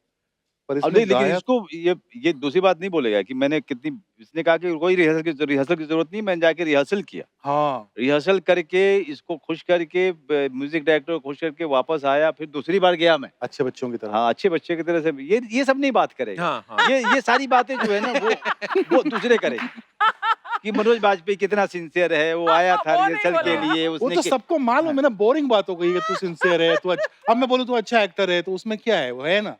पर अब इसने नहीं, लेकिन गाया। इसको ये दूसरी बात नहीं बोलेगा कि मैंने कितनी, इसने कहा कि कोई रिहर्सल की जरूरत नहीं, मैंने जाके रिहर्सल किया, हाँ, रिहर्सल करके इसको खुश करके म्यूजिक डायरेक्टर को खुश करके वापस आया, फिर दूसरी बार गया मैं। अच्छे बच्चों की तरह। हाँ, अच्छे बच्चे की तरह से ये सब नहीं बात करेगा। हाँ, हाँ। ये सारी बातें जो है ना वो दूसरे करेंगे कि मनोज बाजपेयी कितना सिंसियर है, वो आया था वो नहीं रिहर्सल के बोलेगा। लिए, वो उसने तो सबको मालूम है ना, बोरिंग बात हो गई है, तू सिंसियर है, तू अच्छा। अब मैं बोलूं तू अच्छा एक्टर है, तो उसमें क्या है, वो है ना,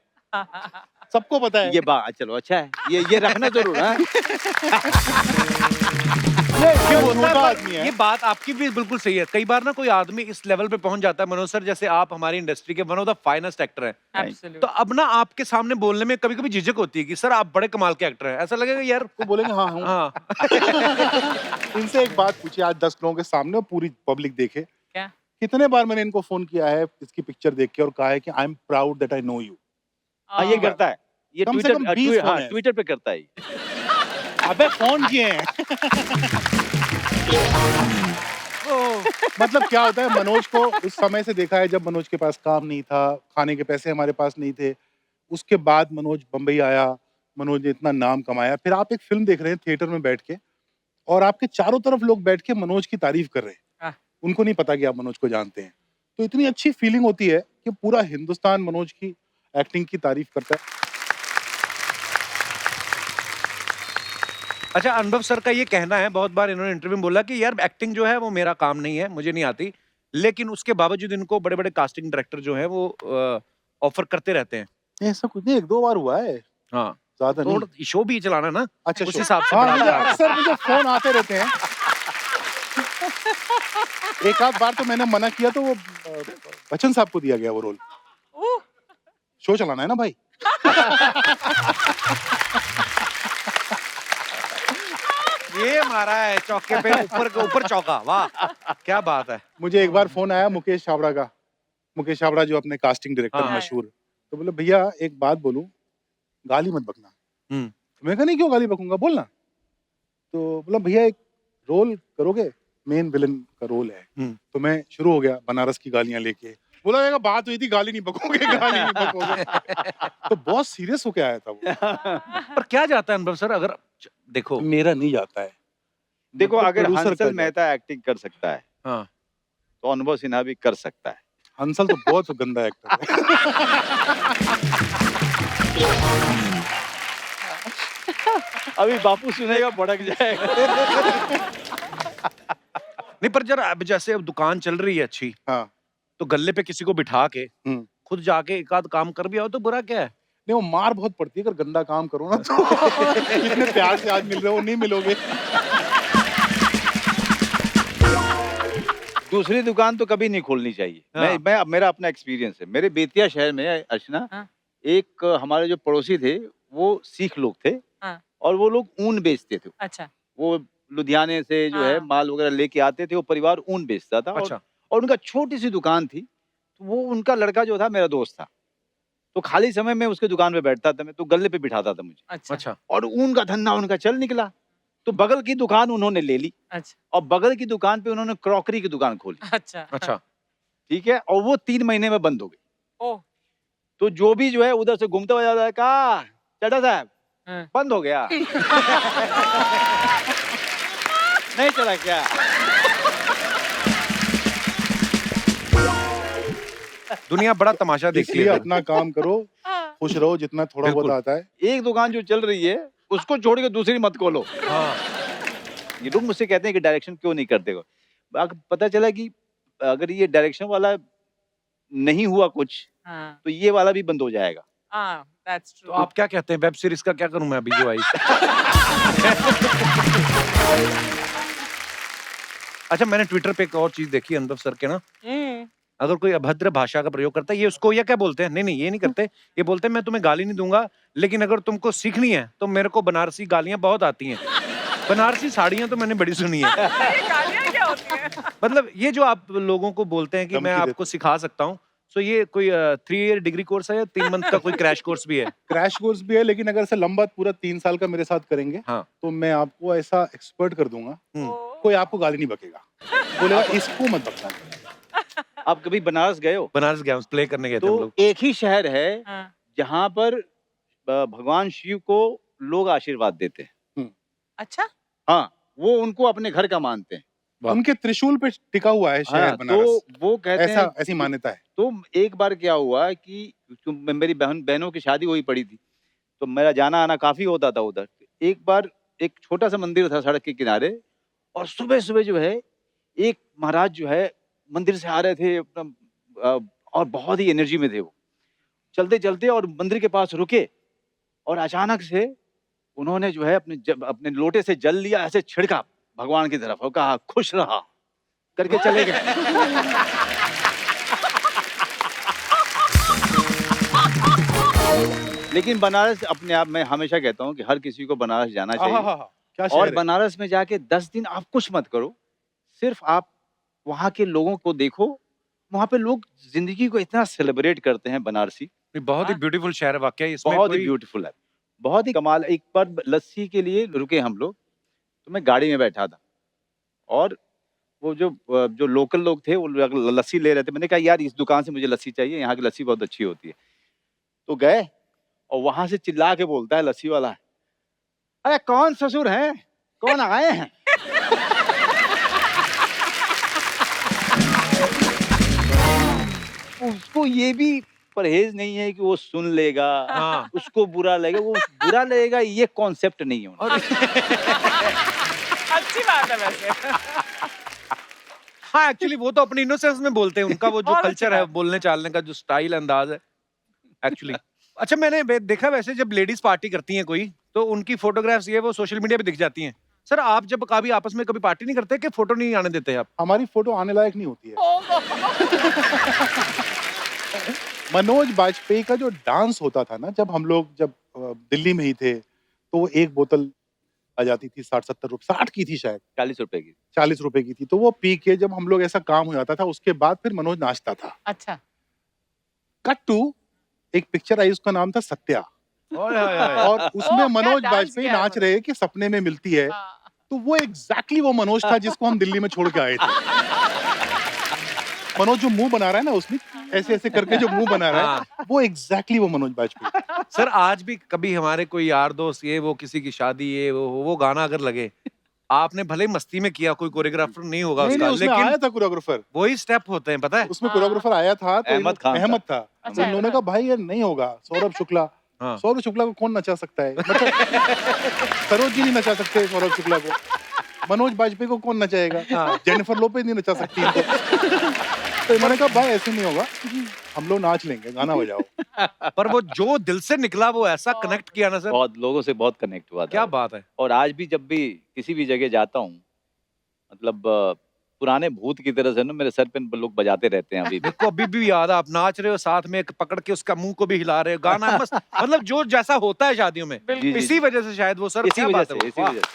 सबको पता है। ये बात चलो अच्छा है, ये रखना जरूर है। ये होता झूठा है, पर आदमी है। ये बात आपकी भी बिल्कुल सही है। कई बार ना कोई आदमी इस लेवल पे पहुंच जाता है, मनोज सर जैसे आप हमारी इंडस्ट्री के one of the finest actor हैं, Absolutely. तो अब ना आपके सामने बोलने में कभी कभी झिझक होती है कि सर आप बड़े कमाल के एक्टर हैं। ऐसा लगेगा यार वो बोलेंगे हाँ हूँ। हाँ इनसे एक बात पूछी आज 10 लोगों के सामने, और पूरी पब्लिक देखे, क्या? कितने बार मैंने इनको फोन किया है इसकी पिक्चर देख के और कहा है कि I am proud that I know you. हाँ, ये करता है, ये कम से कम 20 फोन है। ट्विटर पे करता है। अबे फोन किए हैं। मतलब क्या होता है, मनोज को उस समय से देखा है जब मनोज के पास काम नहीं था, खाने के पैसे हमारे पास नहीं थे। उसके बाद मनोज बम्बई आया, मनोज ने इतना नाम कमाया, फिर आप एक फिल्म देख रहे हैं थिएटर में बैठ के, और आपके चारों तरफ लोग बैठ के मनोज की तारीफ कर रहे हैं। उनको नहीं पता कि आप मनोज को जानते हैं। तो इतनी अच्छी फीलिंग होती है कि पूरा हिंदुस्तान मनोज की एक्टिंग की तारीफ करता है। अच्छा, अनुभव सर का ये कहना है, बहुत बार इन्होंने इंटरव्यू में बोला कि यार एक्टिंग जो है वो मेरा काम नहीं है, मुझे नहीं आती, लेकिन उसके बावजूद इनको बड़े बड़े कास्टिंग डायरेक्टर जो है वो ऑफर करते रहते हैं। ऐसा कुछ नहीं, 1-2 बार हुआ है, हाँ, ज्यादा नहीं। तो शो भी चलाना ना, अच्छा उस शो। हिसाब से हाँ, बढ़ा मुझे के। अक्सर मुझे फोन आते रहते हैं। एक आध बार तो मैंने मना किया, तो वो बच्चन साहब को दिया गया वो रोल। शो चलाना है ना भाई। ये मारा है चौके पे, ऊपर के ऊपर चौका, वाह क्या बात है। मुझे एक बार फोन आया मुकेश छाबड़ा का, मुकेश छाबड़ा जो अपने कास्टिंग डायरेक्टर हाँ। मशहूर, तो बोले भैया एक बात बोलूं, गाली मत बकना। हम्म। तो मैं कहा नहीं, क्यों गाली बकूंगा, बोलना। तो बोला भैया एक रोल करोगे, मेन विलन का रोल है। हम्म। तो मैं शुरू हो गया बनारस की गालियां लेके। बोला यार बात हुई थी, गाली नहीं बकोगे, गाली नहीं बकोगे। तो बहुत सीरियस होके आया था वो। पर क्या जाता है अनुभव सर, अगर देखो मेरा नहीं जाता है। देखो, मतलब अगर producer का हंसल जाता है। मेहता एक्टिंग कर सकता है, हाँ, तो अनुभव सिन्हा भी कर सकता है। हंसल तो बहुत गंदा एक्टर है। अभी बापू सुनेगा भड़क जाएगा। नहीं पर जरा अब जैसे अब दुकान चल रही है अच्छी, हाँ। तो गल्ले पे किसी को बिठा के हम्म। खुद जाके एक आध काम कर भी आओ तो बुरा क्या है। नहीं, वो मार बहुत पड़ती है अगर गंदा काम करो ना, तो इतने प्यार से आज मिल रहे हो, नहीं मिलोगे। दूसरी दुकान तो कभी नहीं खोलनी चाहिए। हाँ। मैं मेरा अपना एक्सपीरियंस है। मेरे बेतिया शहर में अर्चना, हाँ। एक हमारे जो पड़ोसी थे वो सिख लोग थे, हाँ। और वो लोग ऊन बेचते थे। अच्छा। वो लुधियाने से जो है हाँ। माल वगैरह लेके आते थे, वो परिवार ऊन बेचता था। अच्छा। और उनका छोटी सी दुकान थी। तो वो उनका लड़का जो था मेरा दोस्त था, तो खाली समय में उसके दुकान पे बैठता था मैं, तो गले पे बिठाता था मुझे, अच्छा। अच्छा। और ऊन का धंधा उनका चल निकला। तो बगल की दुकान उन्होंने ले ली अच्छा और बगल की दुकान पे उन्होंने क्रॉकरी की दुकान खोली, अच्छा अच्छा ठीक है, और वो 3 महीने में बंद हो गई। ओह तो जो भी जो है उधर से घूमता हुआ जाता है, कहा चड्ढा साहब हाँ। बंद हो गया। नहीं चला क्या? दुनिया बड़ा तमाशा देखती इसलिए है। अपना काम करो, खुश रहो जितना थोड़ा बहुत बिल्कुल। आता है। एक दुकान जो चल रही है उसको छोड़ के दूसरी मत खोलो। हाँ ये लोग मुझसे कहते हैं कि डायरेक्शन क्यों नहीं करते हो? पता चला कि अगर ये डायरेक्शन वाला नहीं हुआ कुछ हाँ तो ये वाला भी बंद हो जाएगा। हाँ दैट्स तो ट्रू आप क्या कहते हैं, वेब सीरीज का क्या करूं मैं अभी जो आई? अच्छा, मैंने ट्विटर पे एक और चीज देखी अनुभव सर के ना, अगर कोई अभद्र भाषा का प्रयोग करता है, ये उसको ये क्या बोलते हैं, नहीं नहीं ये नहीं करते, ये बोलते हैं मैं तुम्हें गाली नहीं दूंगा, लेकिन अगर तुमको सीखनी है तो मेरे को बनारसी गालियां बहुत आती हैं। बनारसी साड़ियां तो मैंने बड़ी सुनी है। ये गालियां क्या होती हैं? मतलब ये जो आप लोगों को बोलते हैं कि मैं धमकी आपको सिखा सकता हूँ, सो ये कोई 3 ईयर डिग्री कोर्स है या 3 मंथ का कोई क्रैश कोर्स भी है? क्रैश कोर्स भी है, लेकिन अगर से लंबा पूरा 3 साल का मेरे साथ करेंगे हाँ। तो मैं आपको ऐसा एक्सपर्ट कर दूंगा, हम्म। कोई आपको गाली नहीं बकेगा, बोलेगा इसको मत बकना। आप कभी बनारस गए हो? बनारस गए, प्ले करने गए थे हम तो लोग। एक ही शहर है हाँ, जहाँ पर भगवान शिव को लोग आशीर्वाद देते हैं। अच्छा हाँ, वो उनको अपने घर का मानते हैं। वाह। उनके त्रिशूल पे टिका हुआ है शहर हाँ, बनारस, तो वो कहते ऐसा हैं ऐसी मान्यता है। तो एक बार क्या हुआ कि मेरी बहनों की शादी हुई पड़ी थी, तो मेरा जाना आना काफी होता था उधर। एक बार एक छोटा सा मंदिर था सड़क के किनारे, और सुबह सुबह जो है एक महाराज जो है मंदिर से आ रहे थे अपना, और बहुत ही एनर्जी में थे वो, चलते चलते और मंदिर के पास रुके, और अचानक से उन्होंने जो है अपने लोटे से जल लिया, ऐसे छिड़का भगवान की तरफ और कहा खुश रहा करके चले गए। लेकिन बनारस अपने आप में हमेशा कहता हूँ कि हर किसी को बनारस जाना चाहिए। क्या और शहर है। बनारस में जाके 10 दिन आप कुछ मत करो, सिर्फ आप वहाँ के लोगों को देखो। वहाँ पे लोग जिंदगी को इतना सेलिब्रेट करते हैं बनारसी, ये बहुत ही ब्यूटीफुल शहर है वाकई, इसमें बहुत ही कोई ब्यूटीफुल है, बहुत ही कमाल। एक बार लस्सी के लिए रुके हम लोग, तो मैं गाड़ी में बैठा था और वो जो लोकल लोग थे वो लस्सी ले रहे थे। मैंने कहा यार इस दुकान से मुझे लस्सी चाहिए, यहाँ की लस्सी बहुत अच्छी होती है। तो गए और वहां से चिल्ला के बोलता है लस्सी वाला, अरे कौन ससुर है, कौन आए हैं? उसको ये भी परहेज नहीं है कि वो सुन लेगा, हाँ। उसको बुरा लगेगा, वो बुरा लगेगा, ये कॉन्सेप्ट नहीं है उनका। अच्छी बात है वैसे हाँ एक्चुअली वो तो अपनी इनोसेंस में बोलते हैं, उनका वो जो बहुत अच्छी कल्चर है बात। बोलने चालने का, जो स्टाइल अंदाज है एक्चुअली। अच्छा, मैंने देखा वैसे जब लेडीज पार्टी करती हैं कोई, तो उनकी फोटोग्राफ्स ये वो सोशल मीडिया पे दिख जाती हैं। सर आप जब कभी आपस में कभी पार्टी नहीं करते कि फोटो नहीं आने देते आप? हमारी फोटो आने लायक नहीं होती है। मनोज बाजपेयी का जो डांस होता था ना, जब हम लोग दिल्ली में ही थे, तो वो एक बोतल आ जाती थी 60-70 रुपए, 60 की थी शायद, 40 रुपए की। 40 रुपए की थी। तो वो पी के जब हम लोग ऐसा काम हो जाता था, उसके बाद फिर मनोज नाचता था। अच्छा कट टू एक पिक्चर आई, उसका नाम था सत्या, और उसमें क्या मनोज डांस बाजपेयी किया है नाच रहे कि सपने में मिलती है। हाँ। तो वो एग्जैक्टली वो मनोज था जिसको हम दिल्ली में छोड़ के आए थे। मनोज जो मुंह बना रहा है ना, उसमें ऐसे ऐसे करके जो मुंह बना रहा है, वो एग्जैक्टली वो मनोज बाजपेयी। सर आज भी कभी हमारे कोई यार दोस्त ये वो किसी की शादी ये वो गाना अगर लगे, आपने भले ही मस्ती में किया, कोई कोरियोग्राफर नहीं होगा नहीं, उसका, नहीं, उसमें लेकिन आया था कोरियोग्राफर, वही स्टेप होते हैं पता है। उसमें कोरियोग्राफर आया था, तो अहमद खान था। अहमद था। अच्छा, तो उन्होंने कहा भाई ये नहीं होगा, सौरभ शुक्ला। हाँ। सौरभ शुक्ला को कौन नचा सकता है? मतलब सरोज जी नहीं नचा सकते सौरभ शुक्ला को, मनोज बाजपेयी को कौन नचाएगा? हाँ। जेनिफर लोपेज नहीं नचा सकती इनको। तो मैंने कहा भाई ऐसे नहीं होगा, हम लोग नाच लेंगे, गाना बजाओ। पर वो जो दिल से निकला वो ऐसा कनेक्ट किया ना सर, बहुत लोगों से बहुत कनेक्ट हुआ था। क्या बात है। और आज भी जब भी किसी भी जगह जाता हूँ, मतलब पुराने भूत की तरह से ना मेरे सर पे लोग बजाते रहते हैं अभी भी। को अभी भी याद है, आप नाच रहे हो साथ में एक पकड़ के उसका मुंह को भी हिला रहे हो, गाना मस्त, मतलब जो जैसा होता है शादियों में, जी, जी, इसी जी। वजह से शायद वो सर, इसी क्या वजह बात से, है वो, इसी वाह। वजह से।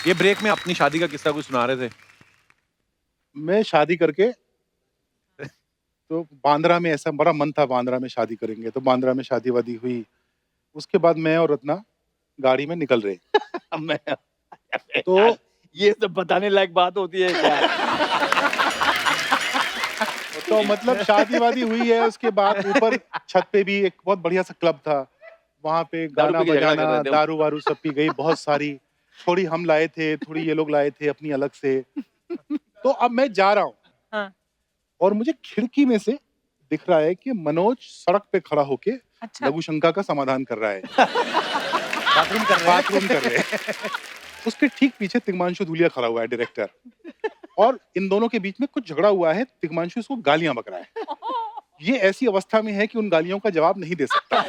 ये ब्रेक में अपनी शादी का किस्सा कुछ सुना रहे थे। मैं शादी करके तो बांद्रा में, ऐसा बड़ा मन था बांद्रा में शादी करेंगे, तो बांद्रा में शादी वादी हुई। उसके बाद मैं और रत्ना गाड़ी में निकल रहे। मैं तो ये सब बताने लायक बात होती है क्या? तो मतलब शादी वादी हुई है, उसके बाद ऊपर छत पे भी एक बहुत बढ़िया सा क्लब था, वहाँ पे दारू गाना पी के झगड़ा कर बजाना, रहे थे। दारू वारू सब पी गई बहुत सारी, थोड़ी हम लाए थे, थोड़ी ये लोग लाए थे अपनी अलग से। तो अब मैं जा रहा हूँ हाँ। और मुझे खिड़की में से दिख रहा है कि मनोज सड़क पे खड़ा होके अच्छा। लघु शंका का समाधान कर रहा है, बाथरूम कर रहे हैं। बाथरूम कर रहे हैं। उसके ठीक पीछे तिग्मांशु धूलिया खड़ा हुआ है, डायरेक्टर, और इन दोनों के बीच में कुछ झगड़ा हुआ है। तिग्मांशु इसको गालियां बक रहा है, ये ऐसी अवस्था में है कि उन गालियों का जवाब नहीं दे सकता।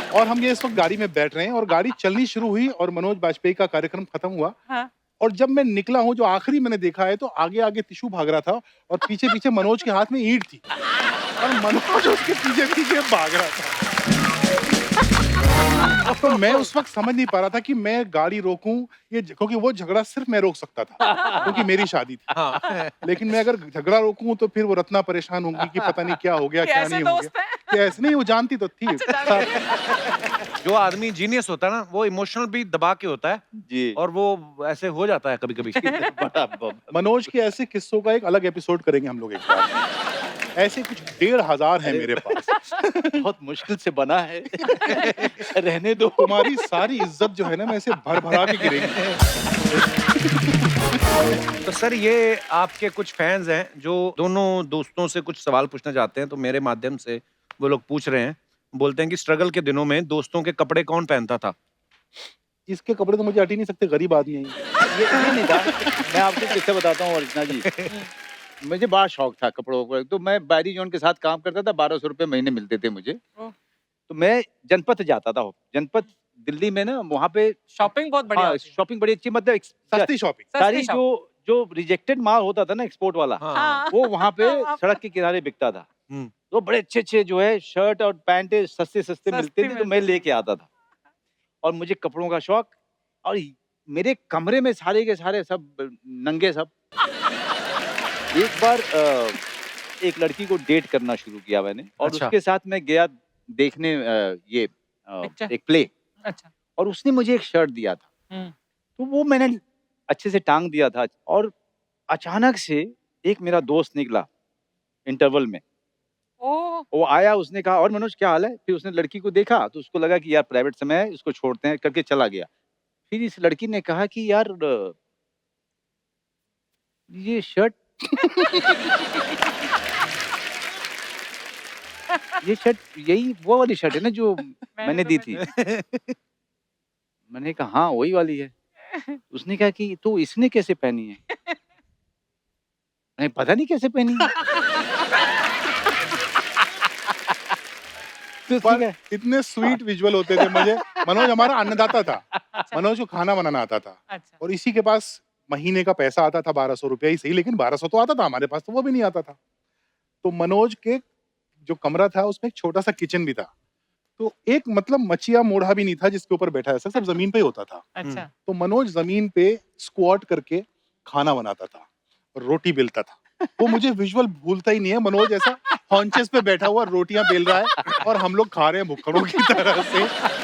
और हम ये इस वक्त गाड़ी में बैठ रहे हैं और गाड़ी चलनी शुरू हुई और मनोज बाजपेयी का कार्यक्रम खत्म हुआ। हाँ। और जब मैं निकला हूँ, जो आखिरी मैंने देखा है, तो आगे आगे टिशू भाग रहा था और पीछे पीछे मनोज के हाथ में ईंट थी और मनोज उसके पीछे पीछे भाग रहा था। तो मैं उस वक्त समझ नहीं पा रहा था कि मैं गाड़ी रोकूं, ये क्योंकि वो झगड़ा सिर्फ मैं रोक सकता था क्योंकि मेरी शादी थी। हाँ। लेकिन मैं अगर झगड़ा रोकूं तो फिर वो रत्ना परेशान होंगी कि पता नहीं क्या हो गया, क्या कैसे नहीं हो दोस्त गया। हैं? कि ऐसे नहीं, वो जानती तो थी। जो आदमी जीनियस होता है ना, वो इमोशनल भी दबा के होता है जी। और वो ऐसे हो जाता है कभी-कभी। बड़ा मनोज के ऐसे किस्सों का एक अलग एपिसोड करेंगे हम लोग एक बार। ऐसे कुछ 1500 है मेरे पास। बहुत मुश्किल से बना है। रहने दो। तुम्हारी सारी इज्जत जो है ना, मैं ऐसे भर भरा के गिरेगी। तो सर, ये आपके कुछ फैंस हैं जो दोनों दोस्तों से कुछ सवाल पूछना चाहते हैं, तो मेरे माध्यम से वो लोग पूछ रहे हैं। बोलते हैं कि स्ट्रगल के दिनों में दोस्तों के कपड़े कौन पहनता था? इसके कपड़े तो मुझे हट ही नहीं सकते, गरीब आदमी है ये। ये नहीं था। मैं आपको किससे बताता हूँ अर्चना जी। मुझे बड़ा शौक था कपड़ों का, तो मैं बैरी जॉन के साथ काम करता था, 1200 रुपए महीने मिलते थे मुझे। ओह। तो मैं जनपथ जाता था। जनपथ दिल्ली में ना, वहाँ पे शॉपिंग बहुत बढ़िया हाँ, होती है। शॉपिंग बड़ी अच्छी, मतलब सस्ती शॉपिंग। सारी सस्ती जो रिजेक्टेड माल होता था ना, एक्सपोर्ट वाला, हाँ। वो वहाँ पे आप- सड़क के किनारे बिकता था। हम्म। तो बड़े अच्छे जो है शर्ट और पैंट सस्ते मिलते थे, तो मैं लेके आता था। और मुझे कपड़ों का शौक, और मेरे कमरे में सारे के सारे सब नंगे सब। एक बार एक लड़की को डेट करना शुरू किया मैंने, और अच्छा। उसके साथ मैं गया देखने पिक्चर? एक प्ले, अच्छा। और उसने मुझे एक शर्ट दिया था। हम्म। तो वो मैंने अच्छे से टांग दिया था, और अचानक से एक मेरा दोस्त निकला इंटरवल में। ओह। वो आया, उसने कहा, और मनोज क्या हाल है? फिर उसने लड़की को देखा, तो उसको लगा कि यार प्राइवेट समय है, इसको छोड़ते हैं, करके चला गया। फिर इस लड़की ने कहा कि यार ये शर्ट ये शर्ट यही वो वाली शर्ट है ना जो मैंने दी थी? मैंने कहा हाँ वही वाली है। उसने कहा कि तो इसने कैसे पहनी है? नहीं पता नहीं कैसे पहनी है। तो उसने पर कहा, इतने स्वीट विजुअल होते थे मुझे। मनोज हमारा अन्नदाता था, मनोज को खाना बनाना आता था, अच्छा। और इसी के पास महीने का पैसा आता था 1200 रुपया ही सही, लेकिन 1200 तो आता था, हमारे पास तो वो भी नहीं आता था। तो मनोज के जो कमरा था उसमें एक छोटा सा किचन भी था, तो एक मतलब मचिया मोढ़ा भी नहीं था जिसके ऊपर बैठा है, सब जमीन पे ही होता था। अच्छा। तो मनोज जमीन पे स्क्वाट करके खाना बनाता था और रोटी बेलता था। वो मुझे विजुअल भूलता ही नहीं है। मनोज ऐसा हॉन्चेस पे बैठा हुआ रोटियां बेल रहा है और हम लोग खा रहे हैं भुक्कड़ों की तरह से,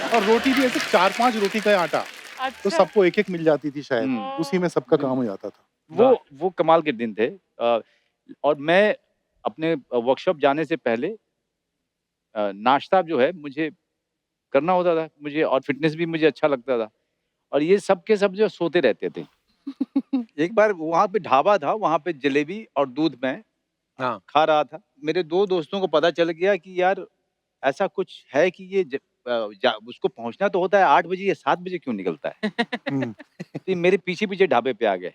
और रोटी भी ऐसे 4-5 रोटी का आटा, तो अच्छा। सबको एक एक मिल जाती थी शायद, हम्म। उसी में सबका काम हो जाता था। वो कमाल के दिन थे। और मैं अपने वर्कशॉप जाने से पहले नाश्ता जो है मुझे करना होता था मुझे, और फिटनेस भी मुझे अच्छा लगता था, और ये सब के सब जो सोते रहते थे। एक बार वहाँ पे ढाबा था, वहाँ पे जलेबी और दूध मैं हाँ। खा रहा था। मेरे 2 दोस्तों को पता चल गया कि यार ऐसा कुछ है कि ये उसको पहुंचना तो होता है 8 बजे, या 7 बजे क्यों निकलता है? तो ये मेरे पीछे पीछे ढाबे पे आ गए,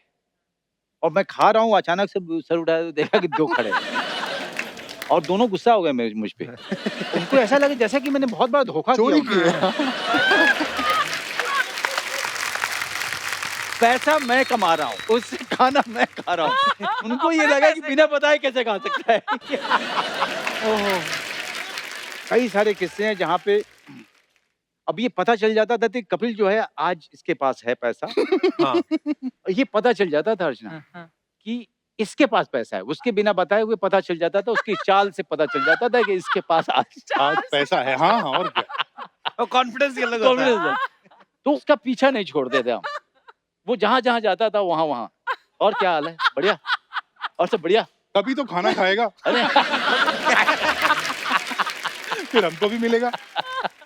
और मैं खा रहा हूँ, अचानक से सर उठाया तो देखा कि 2 खड़े हैं। और दोनों गुस्सा हो गए मुझ पे। उनको ऐसा लगा जैसा कि मैंने बहुत बड़ा धोखा चोरी किया किया। पैसा मैं कमा रहा हूँ, उससे खाना मैं खा रहा हूँ। उनको ये लगा कि बिना बताए कैसे खा सकता है। ओहो। कई सारे किस्से हैं जहाँ पे अब ये पता चल जाता था कि कपिल जो है आज इसके पास है पैसा। हाँ। ये पता चल जाता था अर्चना हाँ, हाँ। कि इसके पास पैसा है, उसके बिना बताए हुए पता चल जाता था, उसकी चाल से पता चल जाता था कि इसके पास आज आज पैसा है, हाँ हाँ, और क्या। और कॉन्फिडेंस ही अलग होता है। confidence है। तो उसका पीछा नहीं छोड़ते थे हम। वो जहाँ जहाँ जाता था वहाँ वहाँ। और क्या हाल है? बढ़िया? और सब बढ़िया? तभी तो खाना खाएगा, अरे फिर हमको भी मिलेगा।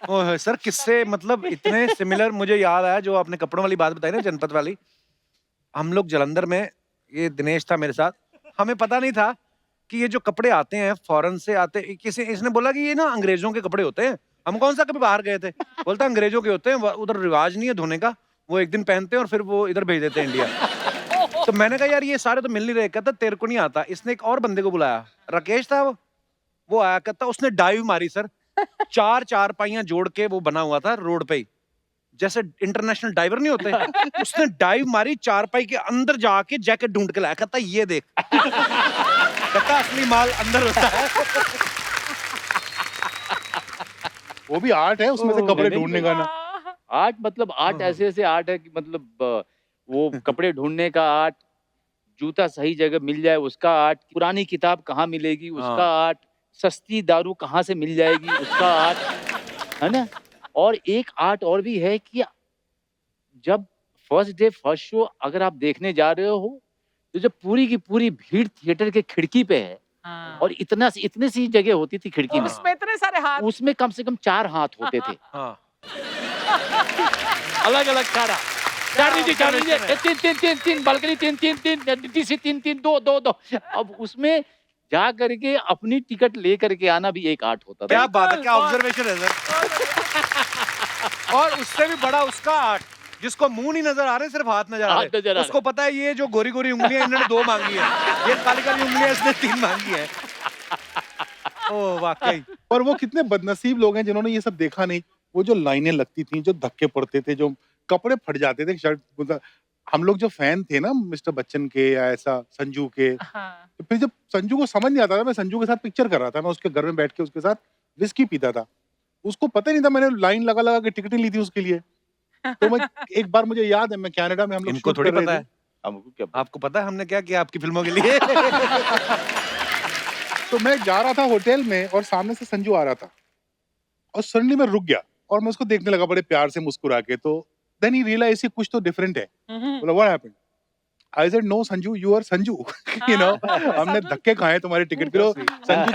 ओह सर, किससे मतलब इतने सिमिलर मुझे याद आया जो आपने कपड़ों वाली बात बताई ना, जनपद वाली। हम लोग जालंधर में, ये दिनेश था मेरे साथ, हमें पता नहीं था कि ये जो कपड़े आते हैं फॉरेन से आते, किसी इसने बोला कि ये ना अंग्रेजों के कपड़े होते हैं। हम कौन सा कभी बाहर गए थे, बोलता अंग्रेजों के होते हैं, उधर रिवाज नहीं है धोने का, वो एक दिन पहनते हैं और फिर वो इधर भेज देते हैं इंडिया। तो मैंने कहा यार ये सारे तो मिल नहीं रहे। कहता तेरे को नहीं आता। इसने एक और बंदे को बुलाया, राकेश था वो आया, कहता उसने डाइव मारी सर, 4 चारपाइयां जोड़ के वो बना हुआ था रोड पे ही, जैसे इंटरनेशनल डाइवर नहीं होते। उसने डाइव मारी, चारपाई के अंदर जाके जैकेट ढूंढ के लाया। कहता ये देख, कहता असली माल अंदर होता है। वो भी आर्ट है उसमें से कपड़े नहीं, ढूंढने का ना। आर्ट मतलब आर्ट ऐसे ऐसे आर्ट है कि मतलब वो कपड़े ढूंढने का आर्ट, जूता सही जगह मिल जाए उसका आर्ट, पुरानी किताब कहाँ मिलेगी उसका आर्ट, सस्ती दारू कहाँ से मिल जाएगी उसका आर्ट, है ना। और एक आर्ट और भी है कि जब फर्स्ट डे फर्स्ट शो अगर आप देखने जा रहे हो तो जब पूरी की पूरी भीड़ थिएटर के खिड़की पे है हाँ। और इतनी सी जगह होती थी खिड़की में, उसमें इतने सारे हाथ, उसमें कम से कम 4 हाथ होते थे, हाँ। अलग अलग चार लीजिए तीन बालकनी तीन डीसी तीन दो। अब उसमें जा करके अपनी टिकट ले करके आना भी एक आर्ट होता था। क्या बात है, क्या ऑब्जर्वेशन है सर। और उससे भी बड़ा उसका आर्ट, जिसको मुंह नहीं नजर आ रहे, सिर्फ हाथ नजर आ हाथ नजर आ रहे, रहे। उसको पता है ये जो गोरी गोरी उंगलियां इन्होंने 2 मांगी है, ये काली काली उंगलियां इसने 3 मांगी है। ओ वाकई। पर वो कितने बदनसीब लोग हैं जिन्होंने ये सब देखा नहीं। वो जो लाइनें लगती थी, जो धक्के पड़ते थे, जो कपड़े फट जाते थे, शर्ट, हम लोग जो फैन थे ना मिस्टर बच्चन के या ऐसा संजू के, हाँ। तो फिर जब संजू को समझ नहीं आता था, मैं संजू के साथ पिक्चर कर रहा था, मैं उसके घर में बैठ के उसके साथ विस्की पीता था, उसको पता ही नहीं था मैंने लाइन लगा लगा के टिकटें ली थी उसके लिए। तो मैं एक बार मुझे याद है, मैं कनाडा में हम लोग इनको शूट थोड़ी कर रहे पता थे। है, हमको क्या आपको पता है हमने क्या किया आपकी फिल्मों के लिए। तो मैं जा रहा था होटल में और सामने से संजू आ रहा था और सडनली मैं रुक गया और मैं उसको देखने लगा बड़े प्यार से मुस्कुरा के। तो देन ही रियलाइज कुछ तो डिफरेंट है। बोला what happened? I said no Sanju, you are Sanju. You know, हमने धक्के खाए तुम्हारे टिकट के। संजू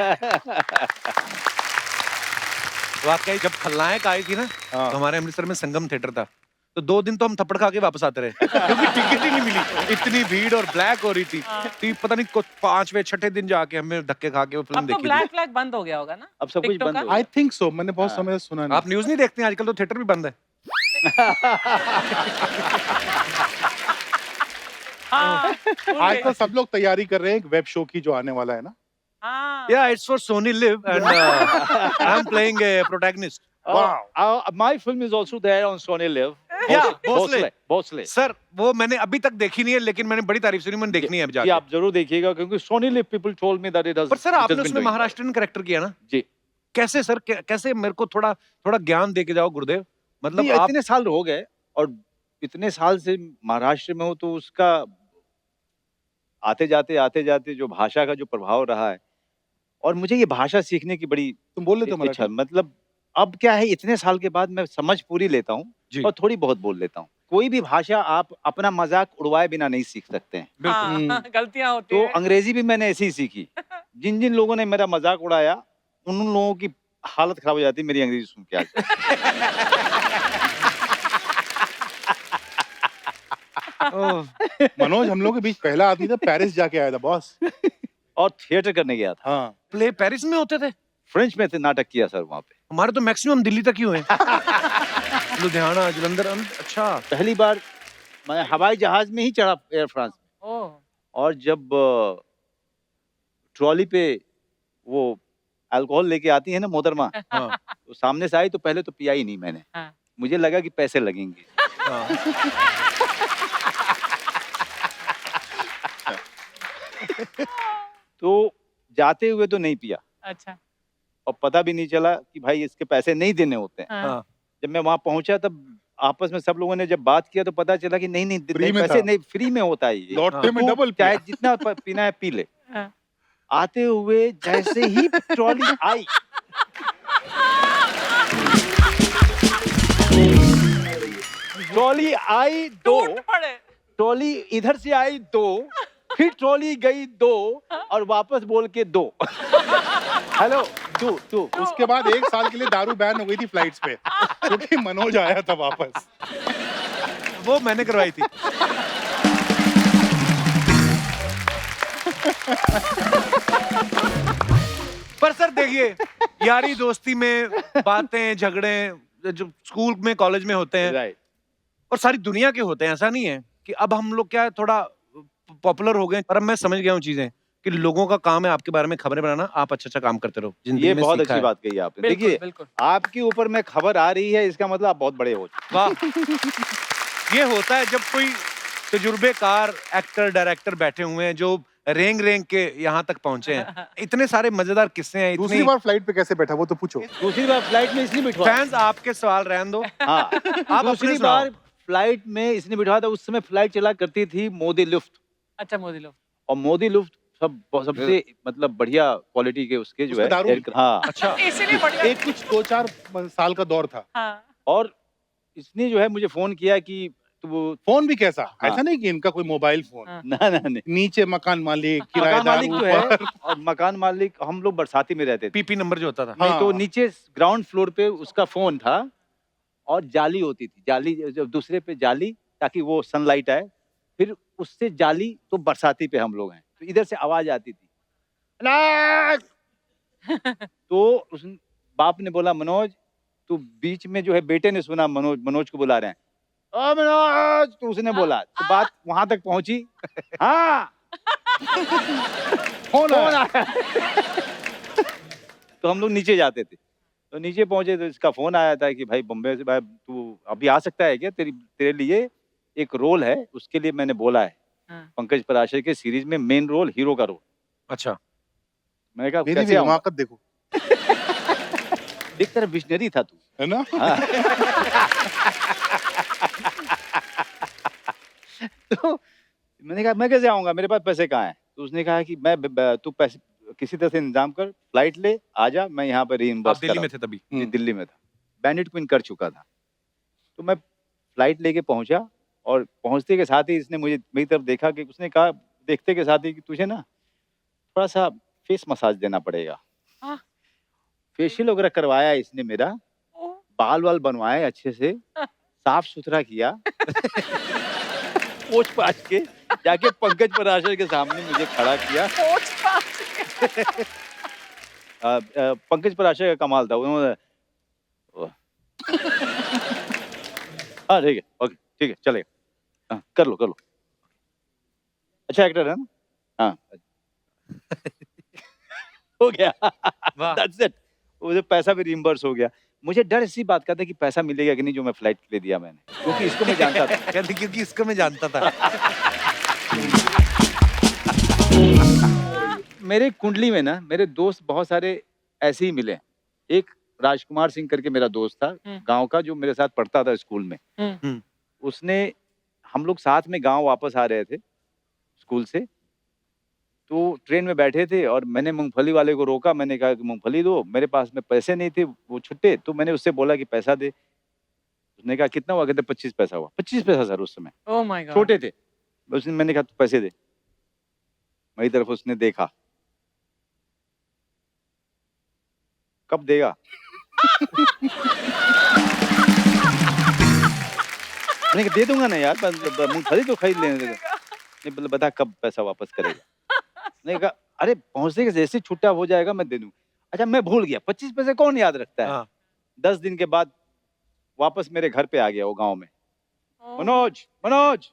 वाकई जब खलनायक आई थी ना, हाँ। तो हमारे अमृतसर में संगम थिएटर था, तो 2 दिन तो हम थप्पड़ खा के वापस आते रहे क्योंकि टिकट ही नहीं मिली, इतनी भीड़ और ब्लैक हो रही थी। तो पता नहीं कुछ 5वें 6ठे दिन जाके हमें धक्के खा के वो फिल्म अब तो देखी ब्लैक फ्लैग बंद हो गया होगा ना, अब सब कुछ टिकटॉक बंद का? हो आई गया। थिंक सो, मैंने बहुत हाँ। समय से सुना नहीं। आप न्यूज नहीं देखते हैं आजकल, तो थिएटर भी बंद है। हाँ, आज तो सब लोग तैयारी कर रहे हैं एक वेब शो की जो आने वाला है ना। हाँ। Yeah, it's for Sony Live and I'm playing a protagonist. My film is also there on Sony Live. Yeah, Bhosle. Bhosle. Sir वो मैंने अभी तक देखी नहीं है, लेकिन मैंने बड़ी तारीफ सुनी, मैंने देखनी है अब ये जाके। आप जरूर देखिएगा क्योंकि Sony Live people told me that it has. पर सर it has आपने been उसमें doing महाराष्ट्रियन कैरेक्टर किया ना, जी। कैसे सर, कैसे? मेरे को थोड़ा थोड़ा ज्ञान दे के जाओ गुरुदेव। मतलब नहीं, आप इतने साल हो गए और इतने साल से महाराष्ट्र में हो तो उसका आते जाते जो भाषा का जो प्रभाव रहा है, और मुझे ये भाषा सीखने की बड़ी तुम बोल लेते हो इच्छा। मराठी? मतलब अब क्या है, इतने साल के बाद मैं समझ पूरी लेता जी। हूँ और थोड़ी बहुत बोल लेता हूँ। कोई भी भाषा आप अपना मजाक उड़वाए बिना नहीं सीख सकते हैं। हाँ, गलतियां होती तो हैं। अंग्रेजी भी मैंने ऐसे ही सीखी। जिन जिन लोगों ने मेरा मजाक उड़ाया उन लोगों की हालत खराब हो जाती है मेरी अंग्रेजी सुन के आज। मनोज हम लोग के बीच पहला आदमी था, पेरिस जाके आया था बॉस। और थिएटर करने गया था। हाँ, प्ले पेरिस में होते थे? फ्रेंच में थे, नाटक किया सर वहाँ पे। हमारे तो मैक्सिमम दिल्ली तक ही हुए। लुधियाना, जलंधर। अच्छा, पहली बार मैं हवाई जहाज में ही चढ़ा एयर फ्रांस में, ओह, और जब ट्रॉली पे वो अल्कोहल लेके आती है ना मोहतरमा, हाँ, तो सामने से आई तो पहले तो पिया ही नहीं मैंने। हाँ। मुझे लगा कि पैसे लगेंगे। हाँ। तो जाते हुए तो नहीं पिया अच्छा। और पता भी नहीं चला कि भाई इसके पैसे नहीं देने होते हैं। हाँ। जब मैं वहां पहुंचा तब आपस में सब लोगों ने जब बात किया तो पता चला कि नहीं फ्री में पैसे था। नहीं, फ्री में होता है ये। लौटते में तू डबल चाहे जितना पीना है पी ले। हाँ। आते हुए जैसे ही ट्रॉली आई, ट्रॉली आई 2, टूट पड़े। ट्रॉली इधर से आई 2, फिर ट्रॉली गई 2 और वापस बोल के 2। हेलो 2। उसके बाद 1 साल के लिए दारू बैन हो गई थी फ्लाइट्स पे, क्योंकि मनोज आया था वापस। वो मैंने करवाई थी। पर सर देखिए, यारी दोस्ती में बातें झगड़े जो स्कूल में कॉलेज में होते हैं राइट। और सारी दुनिया के होते हैं, ऐसा नहीं है कि अब हम लोग क्या है थोड़ा पॉपुलर हो गए, पर अब मैं समझ गया हूँ चीजें कि लोगों का काम है आपके बारे में खबरें बनाना, आप अच्छा काम करते रहो। जिंदगी ये में बहुत सीखा अच्छी है। बात कही आपने। बिल्कुल, देखिए बिल्कुल। आपके ऊपर में खबर आ रही है, इसका मतलब आप बहुत बड़े हो चुके वाह। ये होता है जब कोई तजुर्बेकार एक्टर डायरेक्टर बैठे हुए हैं जो रेंग रेंग के यहाँ तक पहुंचे हैं। इतने सारे मजेदार किस्से हैं, दूसरी इतनी बार फ्लाइट पे कैसे बैठा वो तो पूछो। हैं। दूसरी बार फ्लाइट में इसलिए बिठवा। फैंस आपके सवाल रहने दो। हाँ आप दूसरी अपने बार सुनाओ। फ्लाइट में इसने बिठवा था। उस समय फ्लाइट चला करती थी मोदी लुफ्त, अच्छा मोदी लोग। और मोदी लुफ्त सबसे मतलब बढ़िया क्वालिटी के उसके जो उसमें है दारू air- हाँ। अच्छा, इसीलिए बढ़िया। एक कुछ 2-4 साल का दौर था। हाँ। और इसने जो है मुझे फोन किया कि तू फोन भी कैसा, हाँ। ऐसा नहीं कि इनका कोई मोबाइल फोन, हाँ। ना नहीं नीचे मकान मालिक, मकान किराएदार मालिक जो है ऊपर। और मकान मालिक, हम लोग बरसाती में रहते थे। पीपी नंबर जो होता था। नहीं तो हाँ। नीचे ग्राउंड फ्लोर पे उसका फोन था और जाली होती थी, जाली जब दूसरे पे जाली ताकि वो सनलाइट आए, फिर उससे जाली, तो बरसाती पे हम लोग हैं तो इधर से आवाज आती थी अनाज! तो उस बाप ने बोला मनोज, तो बीच में जो है बेटे ने सुना मनोज को बुला रहे हैं, ओ मनोज, तो उसने बोला, तो बात वहां तक पहुंची। हाँ फोन कौन आया। आया? तो हम लोग नीचे जाते थे, तो नीचे पहुंचे तो इसका फोन आया था कि भाई बम्बे से, भाई तू अभी आ सकता है क्या, तेरे लिए एक रोल है, उसके लिए मैंने बोला है। हाँ। पंकज पराशर के सीरीज में मेन रोल, हीरो का रोल। अच्छा, मैंने कहा मेरी भी कैसे आऊंगा? हिमाकत देखो, देख तेरा विजनरी था तू। है ना। तो मैंने कहा मैं कैसे आऊंगा, मेरे पास पैसे कहाँ हैं? तो उसने कहा कि तू पैसे किसी तरह से इंतजाम कर, फ्लाइट ले, आजा, मैं यहाँ पर आप रीइंबर्स दिल्ली में थे तभी। जी, दिल्ली में था, बैंडिट क्वीन कर चुका था। तो मैं फ्लाइट लेके पहुंचा और पहुंचते के साथ ही इसने मुझे मेरी तरफ देखा कि उसने कहा देखते के साथ ही कि तुझे ना थोड़ा सा फेस मसाज देना पड़ेगा। हाँ। फेशियल वगैरह करवाया इसने मेरा, ओह, बाल वाल बनवाए अच्छे से, साफ सुथरा किया। पोछ पाछ के जाके पंकज पराशर के सामने मुझे खड़ा किया। पोंछ पाछ। पंकज पराशर का कमाल था, उन्होंने हाँ ठीक है, ओके ठीक है, चलेगा, हाँ, कर लो। अच्छा एक्टर है ना? हाँ हो गया। वाह। That's it. मुझे पैसा भी रिइंबर्स हो गया। मुझे डर इसी बात का था कि पैसा मिलेगा कि नहीं जो मैं फ्लाइट के लिए दिया मैंने, क्योंकि इसको मैं जानता था। कहते क्योंकि इसको मैं जानता था। मेरे कुंडली में ना मेरे दोस्त बहुत सारे ऐसे ही मिले। एक राजकुमार सिंह करके मेरा दोस्त था गांव का, जो मेरे साथ पढ़ता था स्कूल में। उसने, हम लोग साथ में गांव वापस आ रहे थे स्कूल से, तो ट्रेन में बैठे थे और मैंने मूंगफली वाले को रोका। मैंने कहा कि मूंगफली दो, मेरे पास में पैसे नहीं थे, वो छुट्टे, तो मैंने उससे बोला कि पैसा दे। उसने कहा कितना हुआ? कहते 25 पैसा हुआ। 25 पैसा सर उस समय, ओह माय गॉड। छोटे थे। उसने, मैंने कहा तू पैसे दे। मेरी तरफ उसने देखा, कब देगा? मैंने कहा दे दूंगा ना यार, मूंगफली तो खरीद लेने दे। नहीं बोले बता कब पैसा वापस करेगा? नहीं कहा अरे पहुंचने के जैसे छुट्टा हो जाएगा मैं दे दूं। अच्छा मैं भूल गया, 25 पैसे कौन याद रखता है? हाँ। 10 दिन के बाद वापस मेरे घर पे आ गया वो गांव में। ओह, मनोज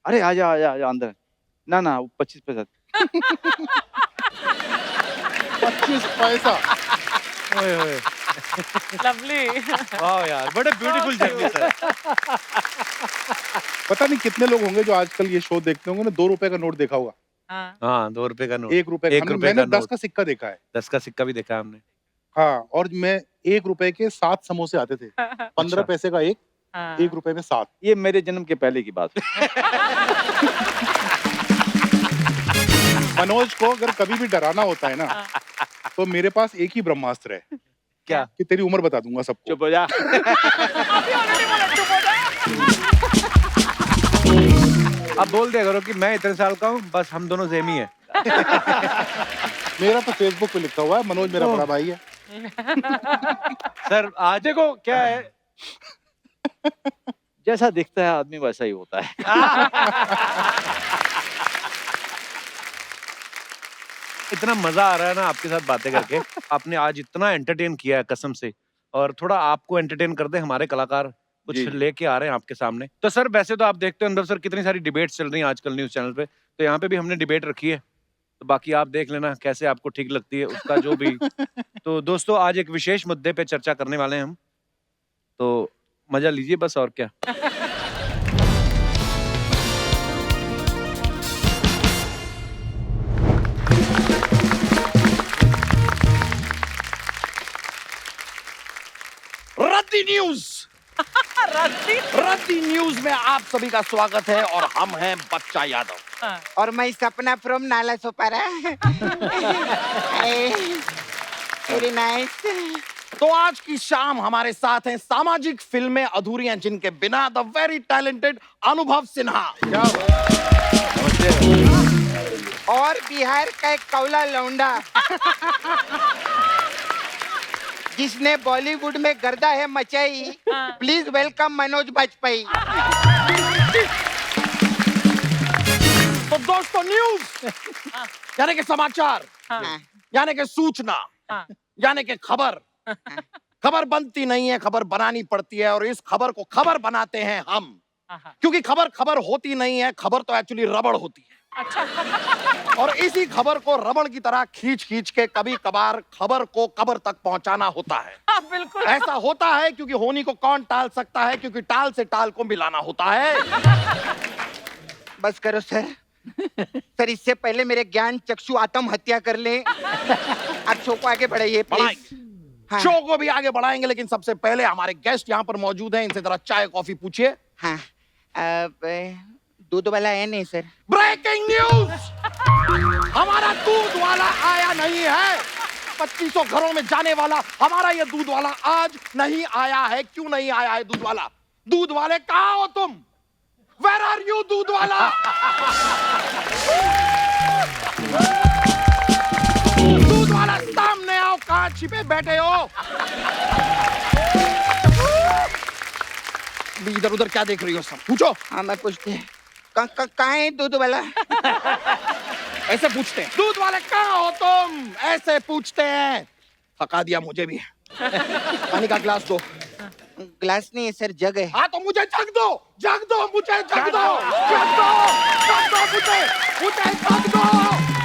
अरे आजा अंदर। ना वो 25 पैसा। 25 पैसा। ओए ओए, लवली। वाह यार, बड़े ब्यूटीफुल जर्नी सर। पता नहीं कितने लोग होंगे जो आजकल ये शो देखते होंगे ना, 2 रुपए का नोट देखा होगा, हाँ। हाँ, 2 रुपए का नोट, 1 रुपए का। 1 रुपए मैंने का 10 नोट। का सिक्का देखा है। 10 का सिक्का भी देखा हमने। हाँ, और मैं 1 रुपए के 7 समोसे आते थे। 15 पैसे का एक, हाँ। 1 रुपए में 7। ये मेरे जन्म के पहले की बात है। मनोज को अगर कभी भी डराना होता है ना, तो मेरे पास एक ही ब्रह्मास्त्र है। क्या? कि तेरी उम्र बता दूंगा सबको। चुप हो जा। अभी ऑलरेडी बोला चुप हो जा। अब बोल दिया करो कि मैं इतने साल का हूँ, बस हम दोनों सेम ही है। मेरा तो फेसबुक पे लिखा हुआ है, मनोज मेरा बड़ा भाई है। सर आज देखो क्या है, जैसा दिखता है आदमी वैसा ही होता है। इतना मजा आ रहा है ना आपके साथ बातें करके। आपने आज इतना एंटरटेन किया है कसम से, और थोड़ा आपको एंटरटेन कर दे हमारे कलाकार कुछ जी। लेके आ रहे हैं आपके सामने। तो सर वैसे तो आप देखते हो अंदर सर कितनी सारी डिबेट्स चल रही हैं आजकल न्यूज चैनल पे, तो यहाँ पे भी हमने डिबेट रखी है, तो बाकी आप देख लेना कैसे आपको ठीक लगती है उसका जो भी। तो दोस्तों आज एक विशेष मुद्दे पे चर्चा करने वाले हैं हम, तो मजा लीजिए बस, और क्या। रद्दी न्यूज, रद्दी। रद्दी न्यूज में आप सभी का स्वागत है और हम हैं बच्चा यादव। और मैं सपना from Nala Sopara. Very nice. तो आज की शाम हमारे साथ हैं सामाजिक फिल्में अधूरी हैं जिनके बिना, द वेरी टैलेंटेड अनुभव सिन्हा। और बिहार का एक कौला लौंडा जिसने बॉलीवुड में गर्दा है मचाई, प्लीज वेलकम मनोज बाजपेयी। तो दोस्तों न्यूज यानी कि समाचार, यानी कि सूचना, यानी कि खबर। खबर बनती नहीं है, खबर बनानी पड़ती है, और इस खबर को खबर बनाते हैं हम, क्योंकि खबर खबर होती नहीं है, खबर तो एक्चुअली रबड़ होती है। और इसी खबर को रबड़ की तरह खींच खींच के कभी कभार खबर को कब्र तक पहुंचाना होता है। बिल्कुल। ऐसा होता है क्योंकि होनी को कौन टाल सकता है, क्योंकि टाल से टाल को मिलाना होता है। बस करो सर। सर इससे पहले मेरे ज्ञान चक्षु आत्महत्या कर ले। आप शो को आगे बढ़ाइए प्लीज। बढ़ाएंगे, शो को भी आगे बढ़ाएंगे, लेकिन सबसे पहले हमारे गेस्ट यहाँ पर मौजूद हैं, इनसे जरा चाय कॉफी पूछिए। हाँ, दूध वाला है नहीं सर? ब्रेकिंग न्यूज, हमारा दूध वाला आया नहीं है। 2500 घरों में जाने वाला हमारा ये दूध वाला आज नहीं आया है। क्यों नहीं आया है दूध वाला? दूध वाले कहाँ हो तुम? Where are you दूध वाला? दूध वाला सामने आओ, कहाँ छिपे बैठे हो? इधर उधर क्या देख रही हो सब? पूछो। हाँ मैं पूछते हैं, कहाँ है दूध वाला? ऐसे पूछते हैं, दूध वाले कहाँ हो तुम? ऐसे पूछते हैं। थका दिया मुझे भी। पानी का गिलास दो। ग्लास नहीं है सर, जग है। हाँ तो मुझे जग दो, जग दो, मुझे जग दो, जग दो, जग दो, मुझे जग दो,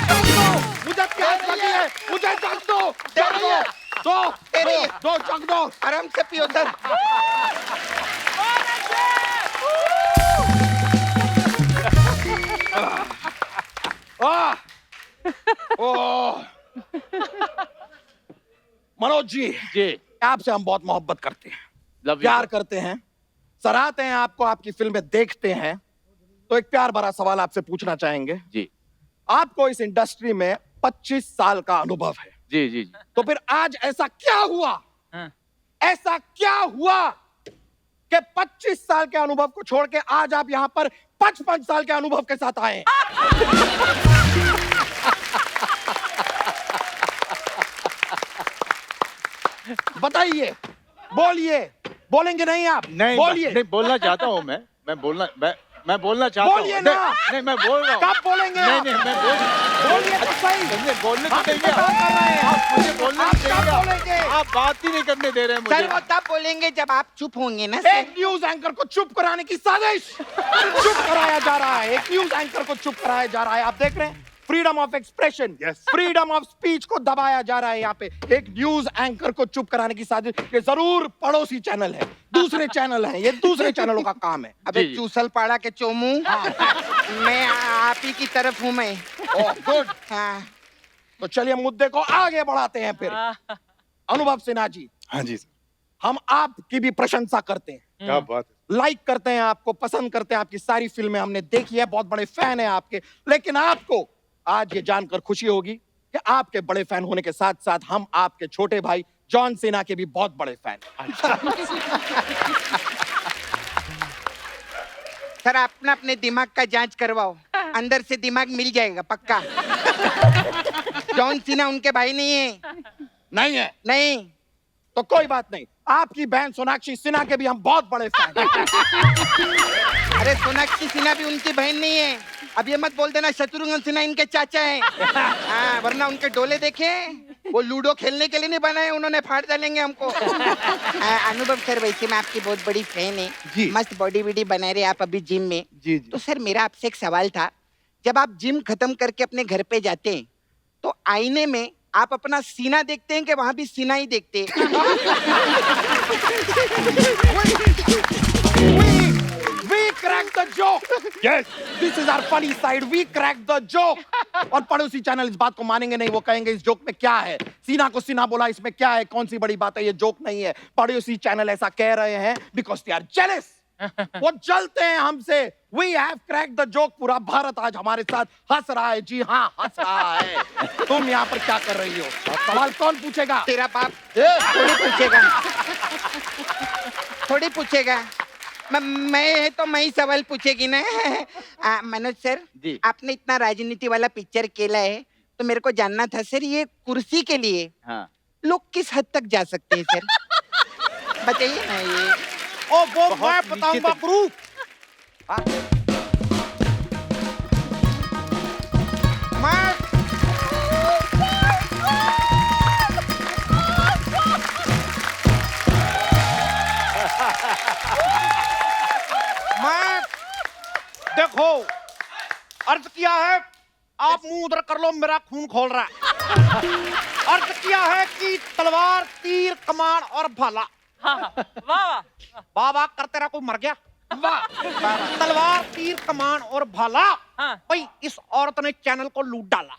जग दो, मुझे प्यास लगी है, मुझे जग दो, जग दो, दो जग दो। आराम से पियो सर। ओह, मनोज जी, आपसे हम बहुत मोहब्बत करते हैं, प्यार करते हैं, सराहते हैं आपको, आपकी फिल्में देखते हैं। तो एक प्यार भरा सवाल आपसे पूछना चाहेंगे जी आपको इस इंडस्ट्री में 25 साल का अनुभव है, जी जी जी। तो फिर आज ऐसा क्या हुआ, ऐसा क्या हुआ कि 25 साल के अनुभव को छोड़ के आज आप यहाँ पर 55 साल के अनुभव के साथ आए? बताइए, बोलिए, बोलेंगे नहीं आप? नहीं बोलिए, नहीं, बोलना चाहता हूँ मैं बोलना चाहता हूँ। बोलिए ना। नहीं मैं बोल रहा हूँ। कब बोलेंगे नहीं आप? नहीं मैं बोलिए तो सही। नहीं, बोलने तो आप देंगे इंतजार कर रहे हैं। आप मुझे बोलने आप नहीं कब देंगे। बोलेंगे? आप बात ही नहीं करने दे रहे हैं सर मुझे। वो तब बोलेंगे जब आप चुप होंगे ना सर। एक न्यूज एंकर को चुप कराने की साजिश, चुप कराया जा रहा है, एक न्यूज एंकर को चुप कराया जा रहा है। आप देख रहे हैं, freedom of expression, freedom of speech को दबाया जा रहा है यहाँ पे। एक न्यूज एंकर को चुप कराने की साजिश। ये जरूर पड़ोसी चैनल है, दूसरे चैनल है, ये दूसरे चैनलों का काम है। अबे जी। चूसल पाड़ा के चोमू, मैं आप ही की तरफ हूँ मैं। Oh good. हाँ तो चलिए मुद्दे को आगे बढ़ाते हैं फिर। अनुभव सिन्हा जी, हाँ जी सर, हम आपकी भी प्रशंसा करते हैं, क्या बात है। लाइक करते हैं, आपको पसंद करते हैं, आपकी सारी फिल्में हमने देखी है, बहुत बड़े फैन हैं आपके। लेकिन आपको आज ये जानकर खुशी होगी कि आपके बड़े फैन होने के साथ साथ हम आपके छोटे भाई जॉन सिन्हा के भी बहुत बड़े फैन हैं। सर अपना अपने दिमाग का जांच करवाओ, अंदर से दिमाग मिल जाएगा पक्का। जॉन सीना उनके भाई नहीं है। नहीं है? नहीं। तो कोई बात नहीं, आपकी बहन सोनाक्षी सिन्हा के भी हम बहुत बड़े फैन हैं। अरे सोनाक्षी सिन्हा भी उनकी बहन नहीं है। अब ये मत बोल देना शत्रुघ्न सिन्हा इनके चाचा हैं। हाँ, वरना उनके डोले देखे, वो लूडो खेलने के लिए नहीं बनाए उन्होंने, फाड़ डालेंगे हमको। अनुभव सर, वैसे मैं आपकी बहुत बड़ी फैन है जी। मस्त बॉडी वीडी बना रहे आप अभी जिम में। जी जी। तो सर मेरा आपसे एक सवाल था, जब आप जिम खत्म करके अपने घर पे जाते हैं तो आईने में आप अपना सीना देखते हैं कि वहां भी सीना ही देखते हैं? We cracked the joke. Yes, this is our funny side. We cracked the joke. और पड़ोसी चैनल इस बात को मानेंगे नहीं, वो कहेंगे इस जोक में क्या है, सीना को सीना बोला, इसमें क्या है, कौन सी बड़ी बात है, ये जोक नहीं है। पड़ोसी चैनल ऐसा कह रहे हैं बिकॉज दे आर जेलस। वो जलते हैं हमसे। We have cracked the joke. पूरा भारत आज हमारे साथ हंस रहा है। जी हाँ, हंस रहा है। तुम यहाँ पर क्या कर रही हो? सवाल कौन पूछेगा? तेरा बाप थोड़ी पूछेगा, थोड़ी पूछेगा। मैं तो मैं ही सवाल पूछेगी ना। मनोज सर जी। आपने इतना राजनीति वाला पिक्चर खेला है तो मेरे को जानना था सर, ये कुर्सी के लिए हाँ। लोग किस हद तक जा सकते हैं सर? बताइए ना ये। ओ वो बहुत मैं नीचे बताऊंगा तक। गुरु। मैं मैं देखो, अर्ज किया है, आप मुंह उधर कर लो, मेरा खून खोल रहा है। अर्ज किया है कि तलवार, तीर, कमान और भाला। हाँ, हाँ, वाह वाह। वाह वाह करते रहा, कोई मर गया? वाह। तलवार, तीर, कमान और भाला। हाँ। भाई इस औरत ने चैनल को लूट डाला।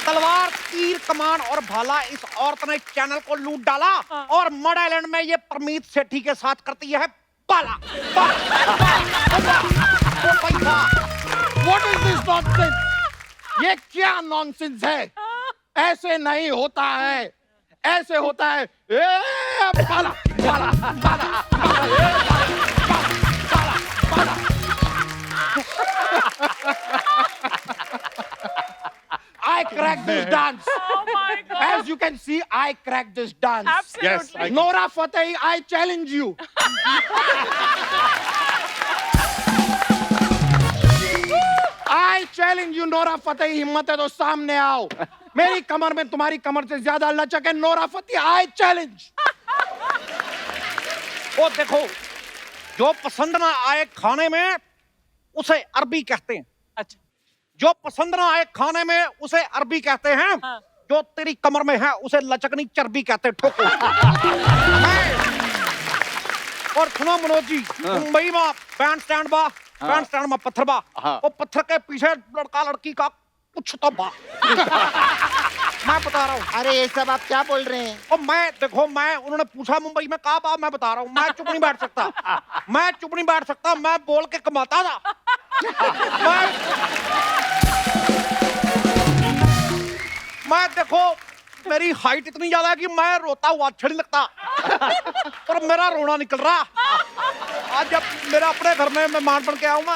तलवार, तीर, कमान और भाला, इस औरत ने चैनल को लूट डाला। हाँ। और मड आइलैंड में ये परमीत सेठी के साथ करती है बाला। What is this nonsense? ये क्या नॉनसेंस है? ऐसे नहीं होता है, ऐसे होता है। बाला, बाला, बाला, I cracked this dance. Oh my God. As you can see, I cracked this dance. Absolutely. Yes, I- Nora Fateh, I challenge you. I challenge you, Nora Fateh. हिम्मत है तो सामने आओ। मेरी कमर में तुम्हारी कमर से ज्यादा लचक है, नोरा फतेही। I challenge. ओ देखो, जो पसंद ना आए खाने में उसे अरबी कहते हैं। अच्छा। जो पसंद ना आए खाने में उसे अरबी कहते हैं। हाँ। जो तेरी कमर में है उसे लचकनी चर्बी कहते हैं। ठोको। और सुनो मनोज जी, मुंबई में बैंड स्टैंड बा, बैंड स्टैंड में पत्थर बा। हाँ। वो पत्थर के पीछे लड़का लड़की का कुछ तो बा। मैं बता रहा हूँ। अरे ये सब आप क्या बोल रहे हैं? और मैं देखो, मैं उन्होंने पूछा मुंबई में कहा बा, मैं बता रहा हूँ। मैं चुप नहीं बैठ सकता, मैं चुप नहीं बैठ सकता, मैं बोल के कमाता था। मैं देखो, मेरी हाइट इतनी ज्यादा है कि मैं रोता हुआ अच्छा नहीं लगता। और मेरा रोना निकल रहा। आज जब मेरा अपने घर में मेहमान बन के आऊंगा,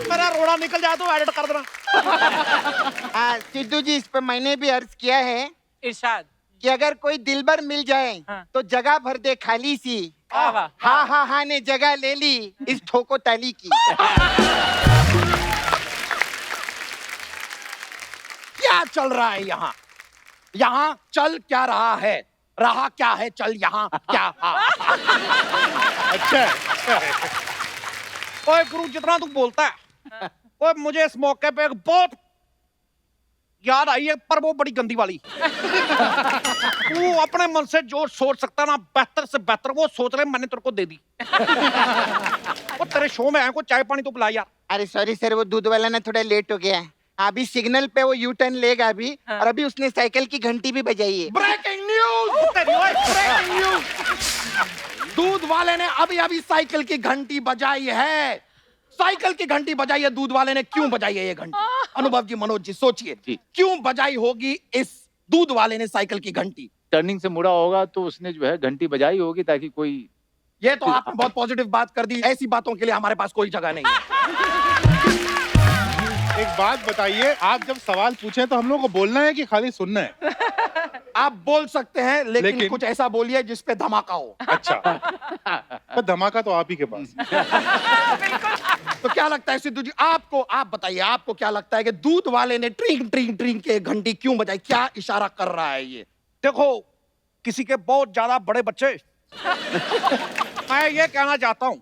मेरा रोना निकल जाए तो एडिट कर देना। सिद्धू जी, इस पे मैंने भी अर्ज किया है इरशाद। कि अगर कोई दिलबर मिल जाए हाँ। तो जगह भर दे खाली सी। वाह वाह। हाँ हाँ हाँ ने जगह ले ली इस ठोको ताली की। क्या चल रहा है यहाँ? यहाँ चल क्या रहा है? रहा क्या है? चल यहाँ क्या? अच्छा ओए गुरु, जितना तू बोलता है, ओए मुझे इस मौके पे एक बहुत याद आई है, पर वो बड़ी गंदी वाली। तू अपने मन से जो सोच सकता ना, बेहतर से बेहतर वो सोच रहे, मैंने तेरे को दे दी। वो तेरे शो में आए को चाय पानी तो पिला यार। अरे सॉरी सर, वो दूध वाला ना थोड़ा लेट हो गया है। अभी सिग्नल पे वो यू टर्न लेगा अभी। हाँ। और अभी उसने साइकिल की घंटी भी बजाई है। Breaking news! Breaking news! दूध वाले ने अभी अभी साइकिल की घंटी बजाई है। साइकिल की घंटी बजाई है दूध वाले ने। क्यों बजाई है ये घंटी? अनुभव जी, मनोज जी, सोचिए, जी। क्यों बजाई होगी इस दूध वाले ने साइकिल की घंटी? टर्निंग से मुड़ा होगा तो उसने जो है घंटी बजाई होगी ताकि कोई ये तो आपने बहुत पॉजिटिव बात कर दी, ऐसी बातों के लिए हमारे पास कोई जगह नहीं है। एक बात बताइए, आप जब सवाल पूछें तो हम लोग को बोलना है कि खाली सुनना है? आप बोल सकते हैं लेकिन कुछ ऐसा बोलिए जिस पे धमाका हो। अच्छा, पर धमाका तो आप ही के पास। तो क्या लगता है सिद्धू जी, आपको, आप बताइए, आपको क्या लगता है कि दूध वाले ने ट्रिंग ट्रिंग ट्रिंग के घंटी क्यों बजाई? क्या इशारा कर रहा है ये? देखो, किसी के बहुत ज्यादा बड़े बच्चे मैं ये कहना चाहता हूं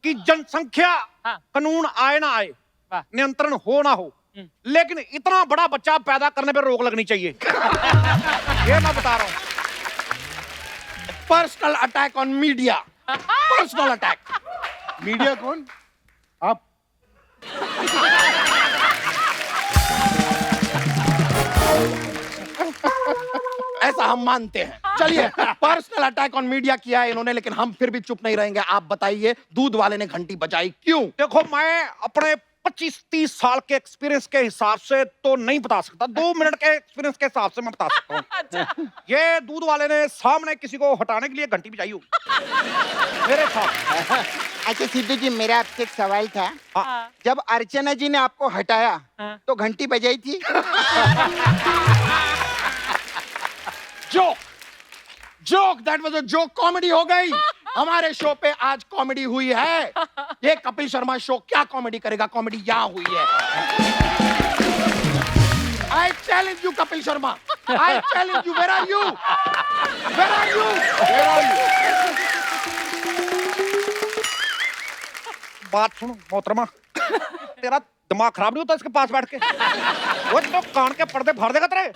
कि जनसंख्या कानून आए ना आए, नियंत्रण हो ना हो, लेकिन इतना बड़ा बच्चा पैदा करने पे रोक लगनी चाहिए। ये मैं बता रहा हूं। Personal attack on media, personal attack. Media कौन? आप? ऐसा हम मानते हैं। चलिए, पर्सनल अटैक ऑन मीडिया किया है इन्होंने, लेकिन हम फिर भी चुप नहीं रहेंगे। आप बताइए, दूध वाले ने घंटी बजाई क्यों? देखो, मैं अपने 25-30 साल के एक्सपीरियंस के हिसाब से तो नहीं बता सकता, 2 मिनट के एक्सपीरियंस के हिसाब से मैं बता सकता हूँ। ये दूध वाले ने सामने किसी को हटाने के लिए घंटी बजाई होगी मेरे साथ। अच्छा सिद्धू जी, मेरा आपसे एक सवाल था। हाँ। जब अर्चना जी ने आपको हटाया तो घंटी बजाई थी? Joke, joke, that was a joke, comedy हो गई। हमारे शो पे आज कॉमेडी हुई है। ये कपिल शर्मा शो क्या कॉमेडी करेगा? कॉमेडी यहाँ हुई है। I challenge you Kapil Sharma, I challenge you, where are you? Where are you? Where are you? बात सुनो मोहतरमा, तेरा दिमाग खराब नहीं होता इसके पास बैठ के? वो तो कान के पर्दे फाड़ देगा तेरे।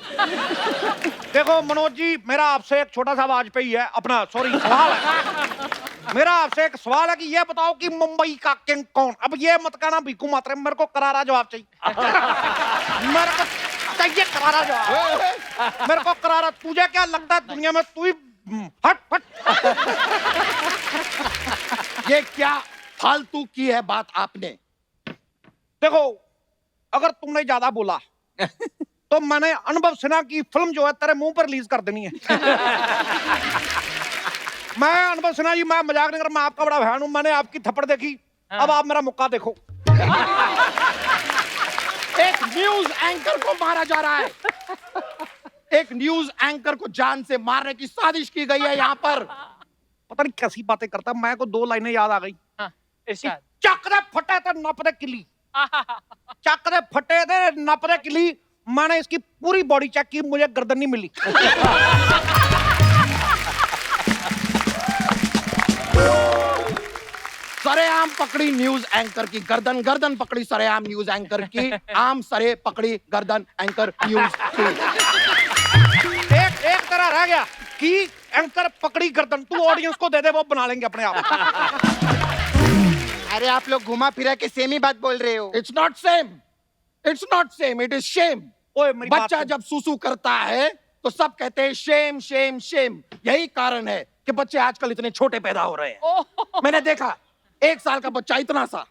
देखो मनोज जी, मेरा आपसे एक छोटा सा आवाज पे ही है, अपना सॉरी सवाल है। मेरा आपसे एक सवाल है कि ये बताओ कि मुंबई का किंग कौन? अब ये मत कहना भीखू मात्रे, मेरे को करारा जवाब चाहिए। मेरे को चाहिए करारा जवाब, मेरे को करारा। तुझे क्या लगता है दुनिया में तू ही हट हट। ये क्या फालतू की है बात आपने? देखो, अगर तुमने ज्यादा बोला तो मैंने अनुभव सिन्हा की फिल्म जो है तेरे मुंह पर रिलीज कर देनी है। मैं अनुभव सिन्हा जी, मैं मजाक नहीं कर रहा, मैं आपका बड़ा फैन हूं। मैंने आपकी थप्पड़ देखी, अब आप मेरा मुक्का देखो। एक न्यूज एंकर को मारा जा रहा है। एक न्यूज एंकर को जान से मारने की साजिश की गई है यहाँ पर। पता नहीं कैसी बातें करता, मैं को 2 लाइनें याद आ गई। इरशाद। चक दे फटे ते नप दे किली, चक दे फटे ते नप दे किली। मैंने इसकी पूरी बॉडी चेक की, मुझे गर्दन नहीं मिली। सरेआम पकड़ी न्यूज एंकर की गर्दन, गर्दन पकड़ी सरेआम न्यूज एंकर की, आम सरे पकड़ी गर्दन एंकर न्यूज की। एक तरह रह गया कि एंकर पकड़ी गर्दन। तू ऑडियंस को दे दे, वो बना लेंगे अपने आप। अरे आप लोग घुमा फिरा के सेम ही बात बोल रहे हो। It's not same, it's not same, it is shame. ओए मेरी बात बच्चा सुन। जब सुसु करता है तो सब कहते हैं शेम शेम शेम। यही कारण है कि बच्चे आजकल इतने छोटे पैदा हो रहे हैं। मैंने देखा 1 साल का बच्चा इतना सा।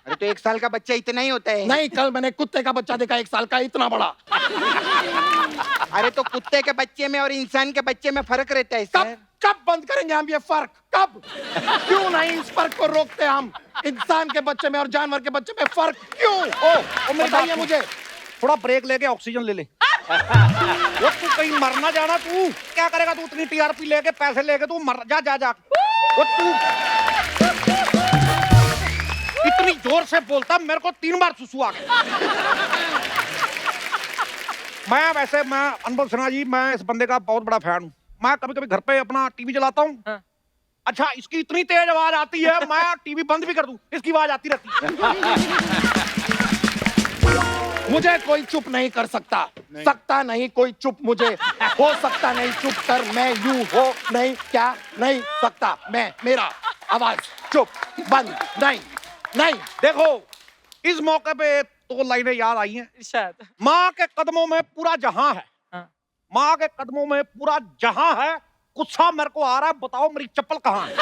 अरे तो 1 साल का बच्चा इतना ही होता है? नहीं, कल मैंने कुत्ते का बच्चा देखा 1 साल का, इतना बड़ा। अरे तो कुत्ते के बच्चे में और इंसान के बच्चे में फर्क रहता है कब सर। कब बंद करेंगे हम ये फर्क? कब? क्यों नहीं इस फर्क को रोकते हम? इंसान के बच्चे में और जानवर के बच्चे में फर्क क्यों? मेरी बात बताइए सुन। मुझे। थोड़ा ब्रेक लेके ऑक्सीजन ले ले। वो तू कहीं मर ना जाना। तू क्या करेगा? तू उतनी टीआरपी लेके पैसे लेके तू मर जा जा जा। वो तू इतनी जोर से बोलता, मेरे को 3 बार सुसु आ गया। मैं अनुभव सिन्हा जी, मैं इस बंदे का बहुत बड़ा फैन हूँ। मैं कभी कभी घर पे अपना टीवी चलाता हूँ। अच्छा, इसकी इतनी तेज आवाज आती है, मैं टीवी बंद भी कर दूं, इसकी आवाज आती रहती है। मुझे कोई चुप नहीं कर सकता, सकता नहीं कोई चुप मुझे, हो सकता नहीं चुप कर मैं यूं हो नहीं क्या नहीं सकता मैं, मेरा आवाज चुप बंद नहीं नहीं। देखो, इस मौके पे 2 लाइनें याद आई हैं। इरशाद। माँ के कदमों में पूरा जहां है, हाँ। माँ के कदमों में पूरा जहां है। गुस्सा मेरे को आ रहा है, बताओ मेरी चप्पल कहाँ है?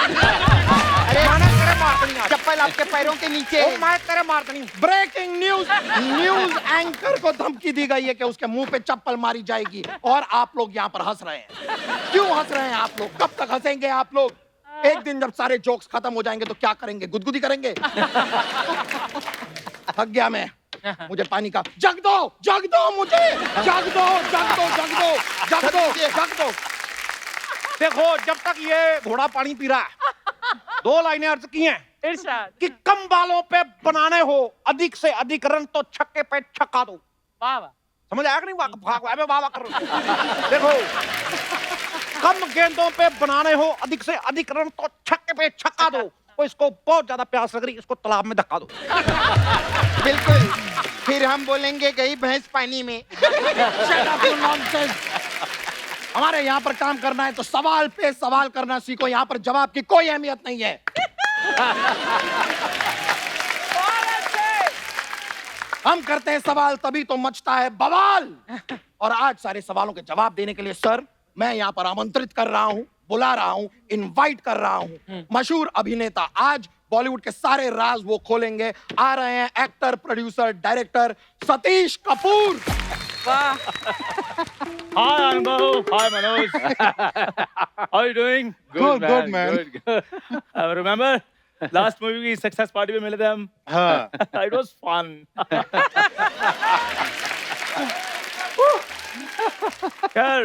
अरे मैंने तेरे मार देनी आज। चप्पल आपके पैरों के नीचे ओ है। मैं तेरे मार देनी। ब्रेकिंग न्यूज, न्यूज एंकर को धमकी दी गई है कि उसके मुंह पे चप्पल मारी जाएगी और आप लोग यहाँ पर हंस रहे हैं। क्यों हंस रहे हैं आप लोग? कब तक हंसेंगे आप लोग? एक दिन जब सारे जोक्स खत्म हो जाएंगे तो क्या करेंगे? गुदगुदी करेंगे? थक गया मैं, मुझे पानी का जग दो, जग दो मुझे, जग दो, जग दो, जग दो, जग दो, जग दो। देखो जब तक ये घोड़ा पानी पी रहा है, 2 लाइनें अर्ज की हैं इरशाद। कि कम बालों पे बनाने हो अधिक से अधिक रन तो छक्के पे छक्का दो। वाह वाह। समझ आया कि नहीं? वाह वाह कर रहा हूं। देखो कम गेंदों पे बनाने हो अधिक से अधिक रन तो छक्के पे छक्का दो। तो इसको बहुत ज्यादा प्यास लग रही, इसको तालाब में धक्का दो। बिल्कुल, फिर हम बोलेंगे गई भैंस पानी में। Shut up, you nonsense! हमारे यहाँ पर काम करना है तो सवाल पे सवाल करना सीखो। यहाँ पर जवाब की कोई अहमियत नहीं है। हम करते हैं सवाल तभी तो मचता है बवाल। और आज सारे सवालों के जवाब देने के लिए सर मैं यहाँ पर आमंत्रित कर रहा हूँ, बुला रहा हूँ, इनवाइट कर रहा हूँ मशहूर अभिनेता। आज बॉलीवुड के सारे राज वो खोलेंगे। आ रहे हैं actor, producer, director Satish Kapoor. वाह। Hi Anubhav, hi Manoj. How are you doing? Good, man. Good. Remember last movie की success party में मिले थे हम? हाँ It was fun. यार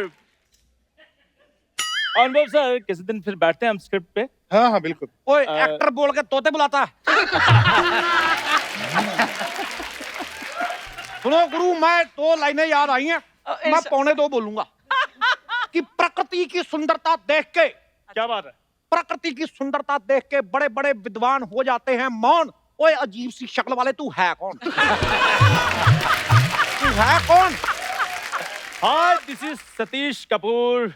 अनुभव सर किसी दिन फिर बैठते हैं हम स्क्रिप्ट पे। हाँ हाँ बिल्कुल। ओए एक्टर बोल के तोते बुलाता है। सुनो गुरु, मैं 2 लाइनें याद आई हैं, मैं 1:45 बोलूंगा कि प्रकृति की सुंदरता देख के, क्या बात है? प्रकृति की सुंदरता देख के बड़े बड़े विद्वान हो जाते हैं मौन। ओए अजीब सी शक्ल वाले, तू है कौन? तू है कौन? हाँ, दिस इज सतीश कपूर।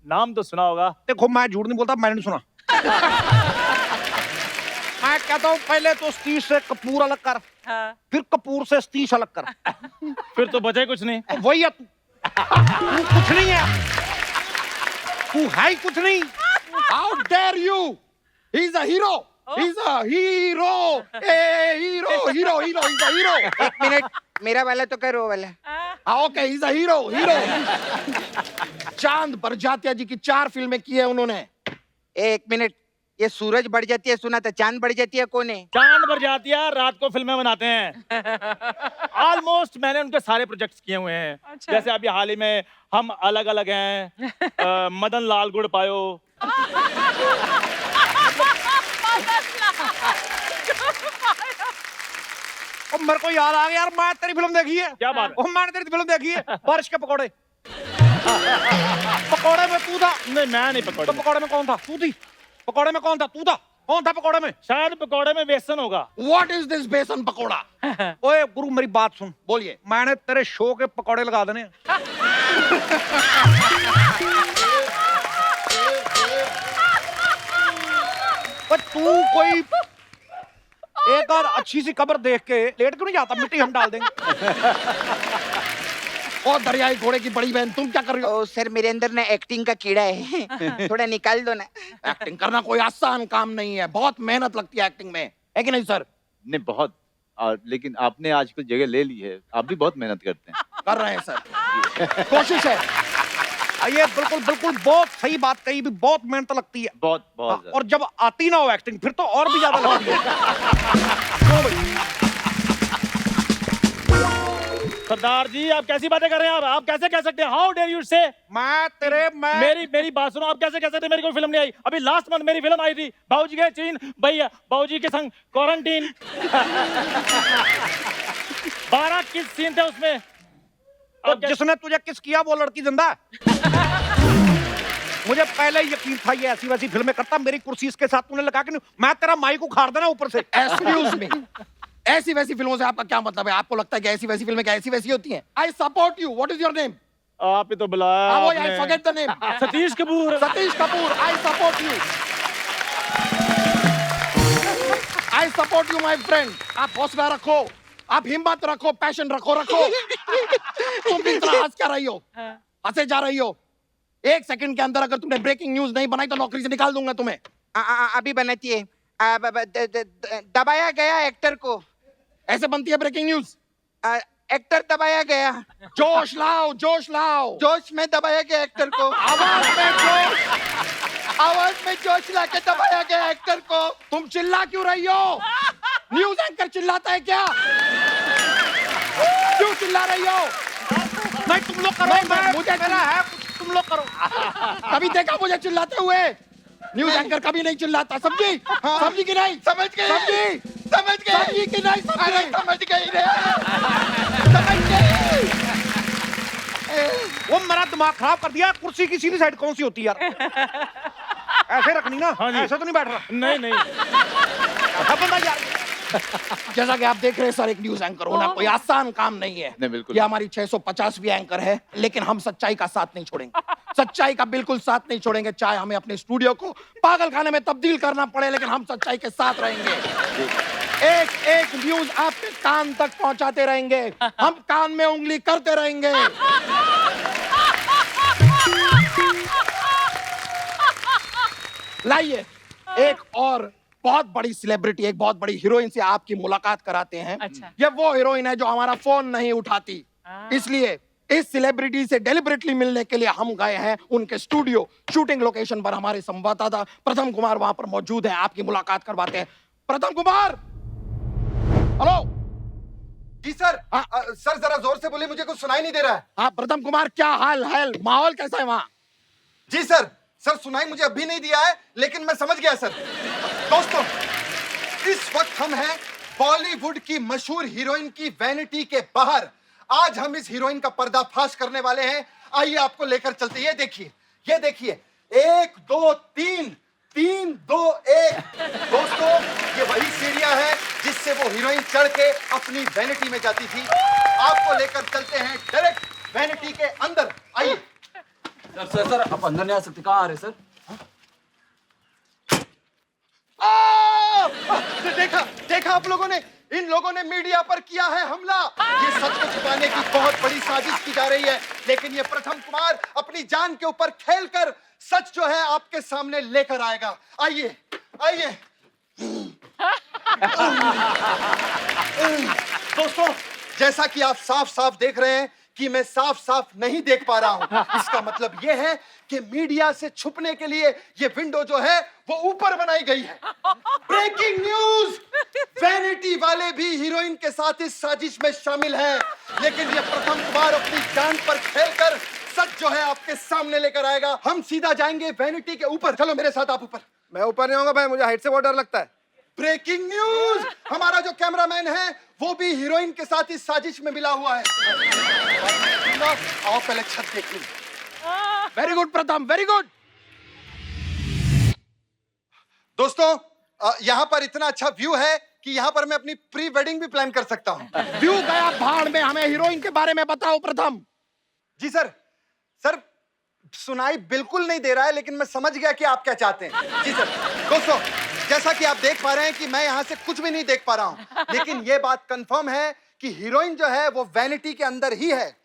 नाम तो सुना होगा। देखो मैं झूठ नहीं बोलता, मैंने नहीं सुना। मैं कहता हूँ पहले तो सतीश से कपूर अलग कर, हाँ। फिर कपूर से सतीश अलग कर। फिर तो बचे कुछ नहीं। वही है तू। तू कुछ नहीं है, तू है ही कुछ नहीं। How dare you? He's a hero. He's a hero. A hero, hero, hero. He's a hero. एक मिनट, मेरा वाला तो करो वाला। हाँ okay, he's a hero, hero. चांद बरजातिया जी की 4 फिल्में की है उन्होंने। एक मिनट, ये सूरज बढ़ जाती है सुना था, चांद बढ़ जाती है कौन है? चांद भर जाती है, रात को फिल्में बनाते हैं। ऑलमोस्ट मैंने उनके सारे प्रोजेक्ट्स किए हुए हैं। अच्छा। जैसे अभी हाल ही में हम अलग अलग हैं, मदन लाल गुड़ पायो। और मेरे को याद आ गया यार, मैं तेरी फिल्म देखी है। क्या बात है? और मैंने तेरी फिल्म देखी है, बारिश के पकौड़े। पकौड़े में तू था? नहीं, मैं नहीं तो पकौड़े में। पकौड़े में कौन था? तू थी। पकौड़े में कौन था? तू था। कौन था पकौड़े में? शायद पकौड़े में बेसन होगा। What is this बेसन पकौड़ा? ओए गुरु मेरी बात सुन। बोलिए। मैंने तेरे शो के पकौड़े लगा देने हैं। पर तू कोई एक और अच्छी सी कब्र देख के लेट क्यों नहीं जाता? मिट्टी हम डाल देंगे। और दरियाई घोड़े की बड़ी बहन, तुम क्या कर रही हो? ओ सर, मेरे अंदर ना एक्टिंग का कीड़ा है। थोड़ा निकाल दो ना। एक्टिंग करना कोई आसान काम नहीं है, बहुत मेहनत लगती है एक्टिंग में, है कि नहीं सर? नहीं बहुत। और लेकिन आपने आजकल जगह ले ली है, आप भी बहुत मेहनत करते हैं। कर रहे हैं सर, कोशिश है। ये बिल्कुल बिल्कुल बहुत सही बात कही, भी बहुत मेहनत लगती है। बहुत बहुत ज्यादा। और जब आती ना हो एक्टिंग, फिर तो और भी ज्यादा लगती है। क्यों भाई? सरदार जी, आप कैसी बातें कर रहे हैं? आप कैसे कह सकते हैं? हाउ डेयर यू से? मैं मेरी बात सुनो, आप कैसे कह सकते हैं मेरी कोई फिल्म नहीं आई? अभी लास्ट मंथ मेरी फिल्म आई थी, बाबूजी गए चीन, भैया बाबूजी के संग क्वारंटीन। 12 किस सीन थे उसमें। और जिसने तुझे किस किया वो लड़की जिंदा है। मुझे पहले ही यकीन था ये ऐसी वैसी फिल्में करता। मेरी कुर्सी इसके साथ तूने लगा के नहीं, मैं तेरा माइक उखाड़ देना ऊपर से। एक्सक्यूज मी, ऐसी वैसी फिल्मों से आपका क्या मतलब है? आपको लगता है कि ऐसी वैसी फिल्में क्या ऐसी वैसी होती हैं? I support you. What is your name? आप ही तो बुलाया आई आपने। Forget the name. Satish Kapoor. Satish Kapoor, I support you. I support you my friend. आप हौसला रखो, आप हिम्मत रखो, पैशन रखो। तुम भी इतना हंस क्या रही हो? हंसे जा रही हो। 1 सेकंड के अंदर अगर तुमने ब्रेकिंग न्यूज नहीं बनाई तो नौकरी से निकाल दूंगा तुम्हें। अभी बनाती है। दबाया गया एक्टर को। ऐसे बनती है ब्रेकिंग न्यूज। एक्टर दबाया गया। जोश लाओ, जोश लाओ। जोश में दबाया गया एक्टर को। आवाज में जोश लाके दबाया गया एक्टर को। तुम चिल्ला क्यों रही हो? न्यूज एंकर चिल्लाता है क्या? क्यों चिल्ला रही हो? नहीं तुम लोग करो, मुझे मेरा है, तुम लोग करो। कभी देखा मुझे चिल्लाते हुए? न्यूज एंकर कभी नहीं चिल्लाता, समझी? समझी कि नहीं? समझ गए, समझी? समझ गए, समझी कि नहीं? अरे समझी? समझ गई रे, समझ गई। वो मेरा दिमाग खराब कर दिया। कुर्सी की सीधी साइड कौन सी होती है यार? ऐसे रखनी ना। हाँ जी। ऐसे तो नहीं बैठ रहा। नहीं नहीं अब बंदा यार। जैसा कि आप देख रहे हैं सर, एक न्यूज एंकर होना कोई आसान काम नहीं है। नहीं, बिल्कुल ये हमारी 650वीं एंकर है, लेकिन हम सच्चाई का साथ नहीं छोड़ेंगे। सच्चाई का बिल्कुल साथ नहीं छोड़ेंगे, चाहे हमें अपने स्टूडियो को पागल खाने में तब्दील करना पड़े, लेकिन हम सच्चाई के साथ रहेंगे। एक एक न्यूज आपके कान तक पहुंचाते रहेंगे। हम कान में उंगली करते रहेंगे। लाइए एक और बहुत बड़ी सेलिब्रिटी, एक बहुत बड़ी हीरोइन से आपकी मुलाकात कराते हैं। अच्छा। ये वो हीरोइन है जो हमारा फोन नहीं उठाती, इसलिए इस सेलिब्रिटी से डेलिबरेटली मिलने के लिए हम गए हैं उनके स्टूडियो शूटिंग लोकेशन पर। हमारे संवाददाता प्रथम कुमार वहां पर मौजूद है, आपकी मुलाकात करवाते हैं। प्रथम कुमार, हेलो। जी सर। सर जरा जोर से बोले, मुझे कुछ सुनाई नहीं दे रहा है। हाँ प्रथम कुमार, क्या हाल है? माहौल कैसा है वहाँ? जी सर। सर सुनाई मुझे अभी नहीं दिया है, लेकिन मैं समझ गया सर। दोस्तों, इस वक्त हम हैं बॉलीवुड की मशहूर हीरोइन की वैनिटी के बाहर। आज हम इस हीरोइन का पर्दाफाश करने वाले हैं। आइए आपको लेकर चलते हैं। ये देखिए 1 2 3 3 2 1। दोस्तों, ये वही सीढ़ियां हैं जिससे वो हीरोइन चढ़ के अपनी वैनिटी में जाती थी। आपको लेकर चलते हैं डायरेक्ट वैनिटी के अंदर। आइए। सर आप अंदर नहीं आ सकते। कहाँ आ रहे सर? देखा आप लोगों ने? इन लोगों ने मीडिया पर किया है हमला। ये सच को छुपाने की बहुत बड़ी साजिश की जा रही है, लेकिन ये प्रथम कुमार अपनी जान के ऊपर खेलकर सच जो है आपके सामने लेकर आएगा। आइए आइए। दोस्तों, जैसा कि आप साफ साफ देख रहे हैं कि मैं साफ साफ नहीं देख पा रहा हूं। इसका मतलब यह है कि मीडिया से छुपने के लिए ये विंडो जो है वो ऊपर बनाई गई है। ब्रेकिंग न्यूज, वैनिटी वाले भी हीरोइन के साथ इस साजिश में शामिल हैं, लेकिन ये प्रथम कुमार अपनी जान पर खेलकर सच जो है आपके सामने लेकर आएगा। हम सीधा जाएंगे वैनिटी के ऊपर। चलो मेरे साथ आप ऊपर। मैं ऊपर नहीं होगा भाई, मुझे हाइट से बहुत डर लगता है। ब्रेकिंग न्यूज, हमारा जो कैमरामैन है वो भी हीरोइन के साथ इस साजिश में मिला हुआ है। आओ पहले छत देख लो। वेरी गुड प्रथम, वेरी गुड। दोस्तों, यहाँ पर इतना अच्छा व्यू है कि यहाँ पर मैं अपनी प्री वेडिंग भी प्लान कर सकता हूँ। व्यू गया भाड़ में, हमें हीरोइन के बारे में बताओ प्रथम। जी सर। सर सुनाई बिल्कुल नहीं दे रहा है, लेकिन मैं समझ गया कि आप क्या चाहते हैं। जी सर। दोस्तों, जैसा कि आप देख पा रहे हैं कि मैं यहाँ से कुछ भी नहीं देख पा रहा हूँ, लेकिन ये बात कंफर्म है कि हीरोइन जो है वो वैनिटी के अंदर ही है,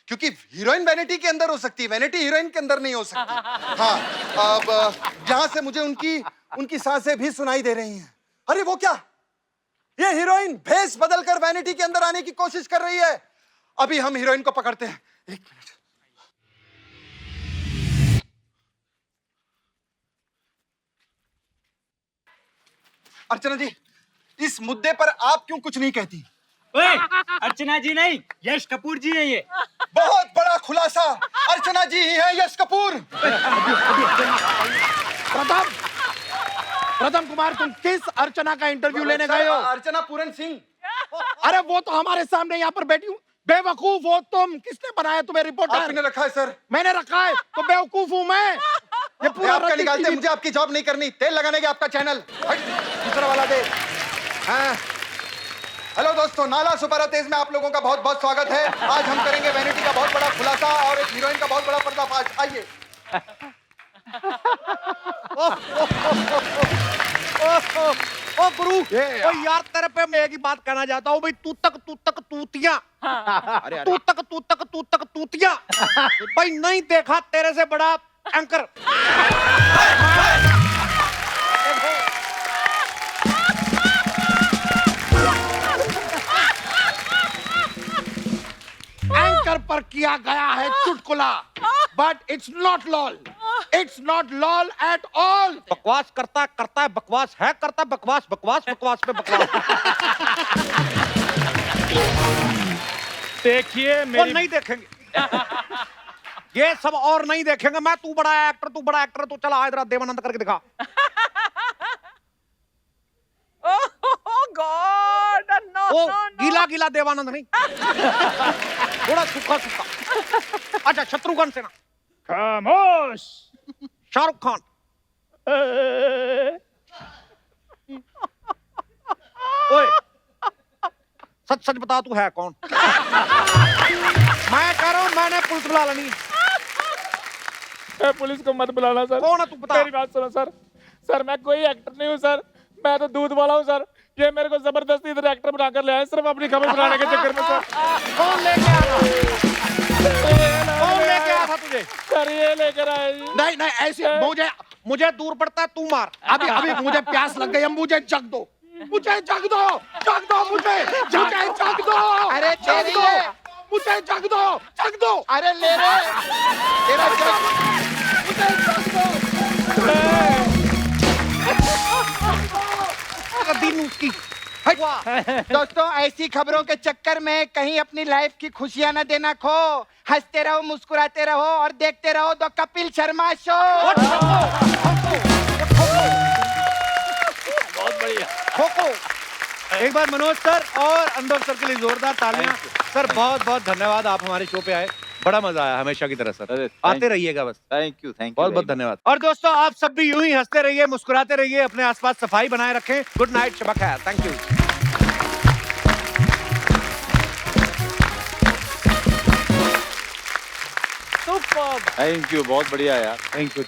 क्योंकि हीरोइन वैनिटी के अंदर हो सकती है, वैनिटी हीरोइन के अंदर नहीं हो सकती। हाँ, अब यहाँ से मुझे उनकी सांसें भी सुनाई दे रही हैं। अरे वो क्या, ये हीरोइन भेष बदलकर वैनिटी के अंदर आने की कोशिश कर रही है। अभी हम हीरोइन को पकड़ते हैं। 1 मिनट। अर्चना जी, इस मुद्दे पर आप क्यों कुछ नहीं कहती? अर्चना जी नहीं, यश कपूर जी है ये। बहुत बड़ा खुलासा, अर्चना जी ही हैं यश कपूर। प्रथम कुमार, तुम किस अर्चना का इंटरव्यू लेने गए हो? अर्चना पूरन सिंह। अरे वो तो हमारे सामने यहाँ पर बैठी हूँ। बेवकूफ हो तुम, किसने बनाया तुम्हें रिपोर्टर? आपने रखा है सर। मैंने रखा है तो बेवकूफ हूँ मैं? ये पूरा आपका निकालते, मुझे आपकी जॉब नहीं करनी। तेल लगाने के आपका चैनल। हट, दूसरा वाला दे। हाँ। हेलो दोस्तों, नाला सुपारा तेज में आप लोगों का बहुत बहुत स्वागत है। आज हम करेंगे वैनिटी का बहुत बड़ा खुलासा और एक हीरोइन का बहुत बड़ा पर्दाफाश। आइए। ओ गुरु, ओ यार तेरे पे मैं एक ही बात कहना चाहता हूँ भाई, तू तक तूतिया। अरे तू तक तूतिया भाई, नहीं देखा तेरे से बड़ा एंकर। चक्कर पर किया गया है चुटकुला, but it's not lol, it's not lol at all. बकवास करता है बकवास है करता बकवास बकवास बकवास पे बकवास। देखिए वो मेरी नहीं देखेंगे। ये सब और नहीं देखेंगे। मैं तू बड़ा एक्टर तू चला इधर देवानंद करके दिखा। Oh God! No, वो no, no. गीला देवानंद नहीं, थोड़ा सूखा। अच्छा, शत्रुघ्न सिन्हा, खामोश। शाहरुख खान, ओए सच बता तू है कौन? मैं कह रहा हूं मैंने पुलिस बुला लेनी है। पुलिस को मत बुलाना सर। कौन है तू बता। मेरी बात सुनो सर। सर मैं कोई एक्टर नहीं हूँ सर, मैं तो दूध वाला हूँ सर। ये मेरे को जबरदस्ती इधर एक्टर बनाकर ले आए सिर्फ अपनी खबर बनाने के चक्कर में सर। कौन लेके आया था तुझे? सर ये लेकर आए जी। नहीं नहीं, ऐसे मुझे दूर पड़ता है, तू मार। अभी मुझे प्यास लग गई है, मुझे जग दो, मुझे जग दो मुझे जग दो। अरे जग तेरी दो, है। मुझे जग दो। अरे ले रे, तेरा जग। मुझे जग दो। दिन उसकी दोस्तों, ऐसी खबरों के चक्कर में कहीं अपनी लाइफ की खुशियां न देना खो। हंसते रहो, मुस्कुराते रहो और देखते रहो द कपिल शर्मा शो। बहुत बढ़िया। खोखो। एक बार मनोज सर और अनुभव सर के लिए जोरदार तालियां। सर बहुत बहुत धन्यवाद, आप हमारे शो पे आए, बड़ा मजा आया हमेशा की तरह सर। अरे, आते रहिएगा बस। थैंक यू बहुत बहुत धन्यवाद। और दोस्तों आप सब भी यूं ही हंसते रहिए, मुस्कुराते रहिए, अपने आसपास सफाई बनाए रखें। गुड नाइट, शबा खैर, thank you. Superb. Thank you, बहुत बढ़िया यार। Thank you.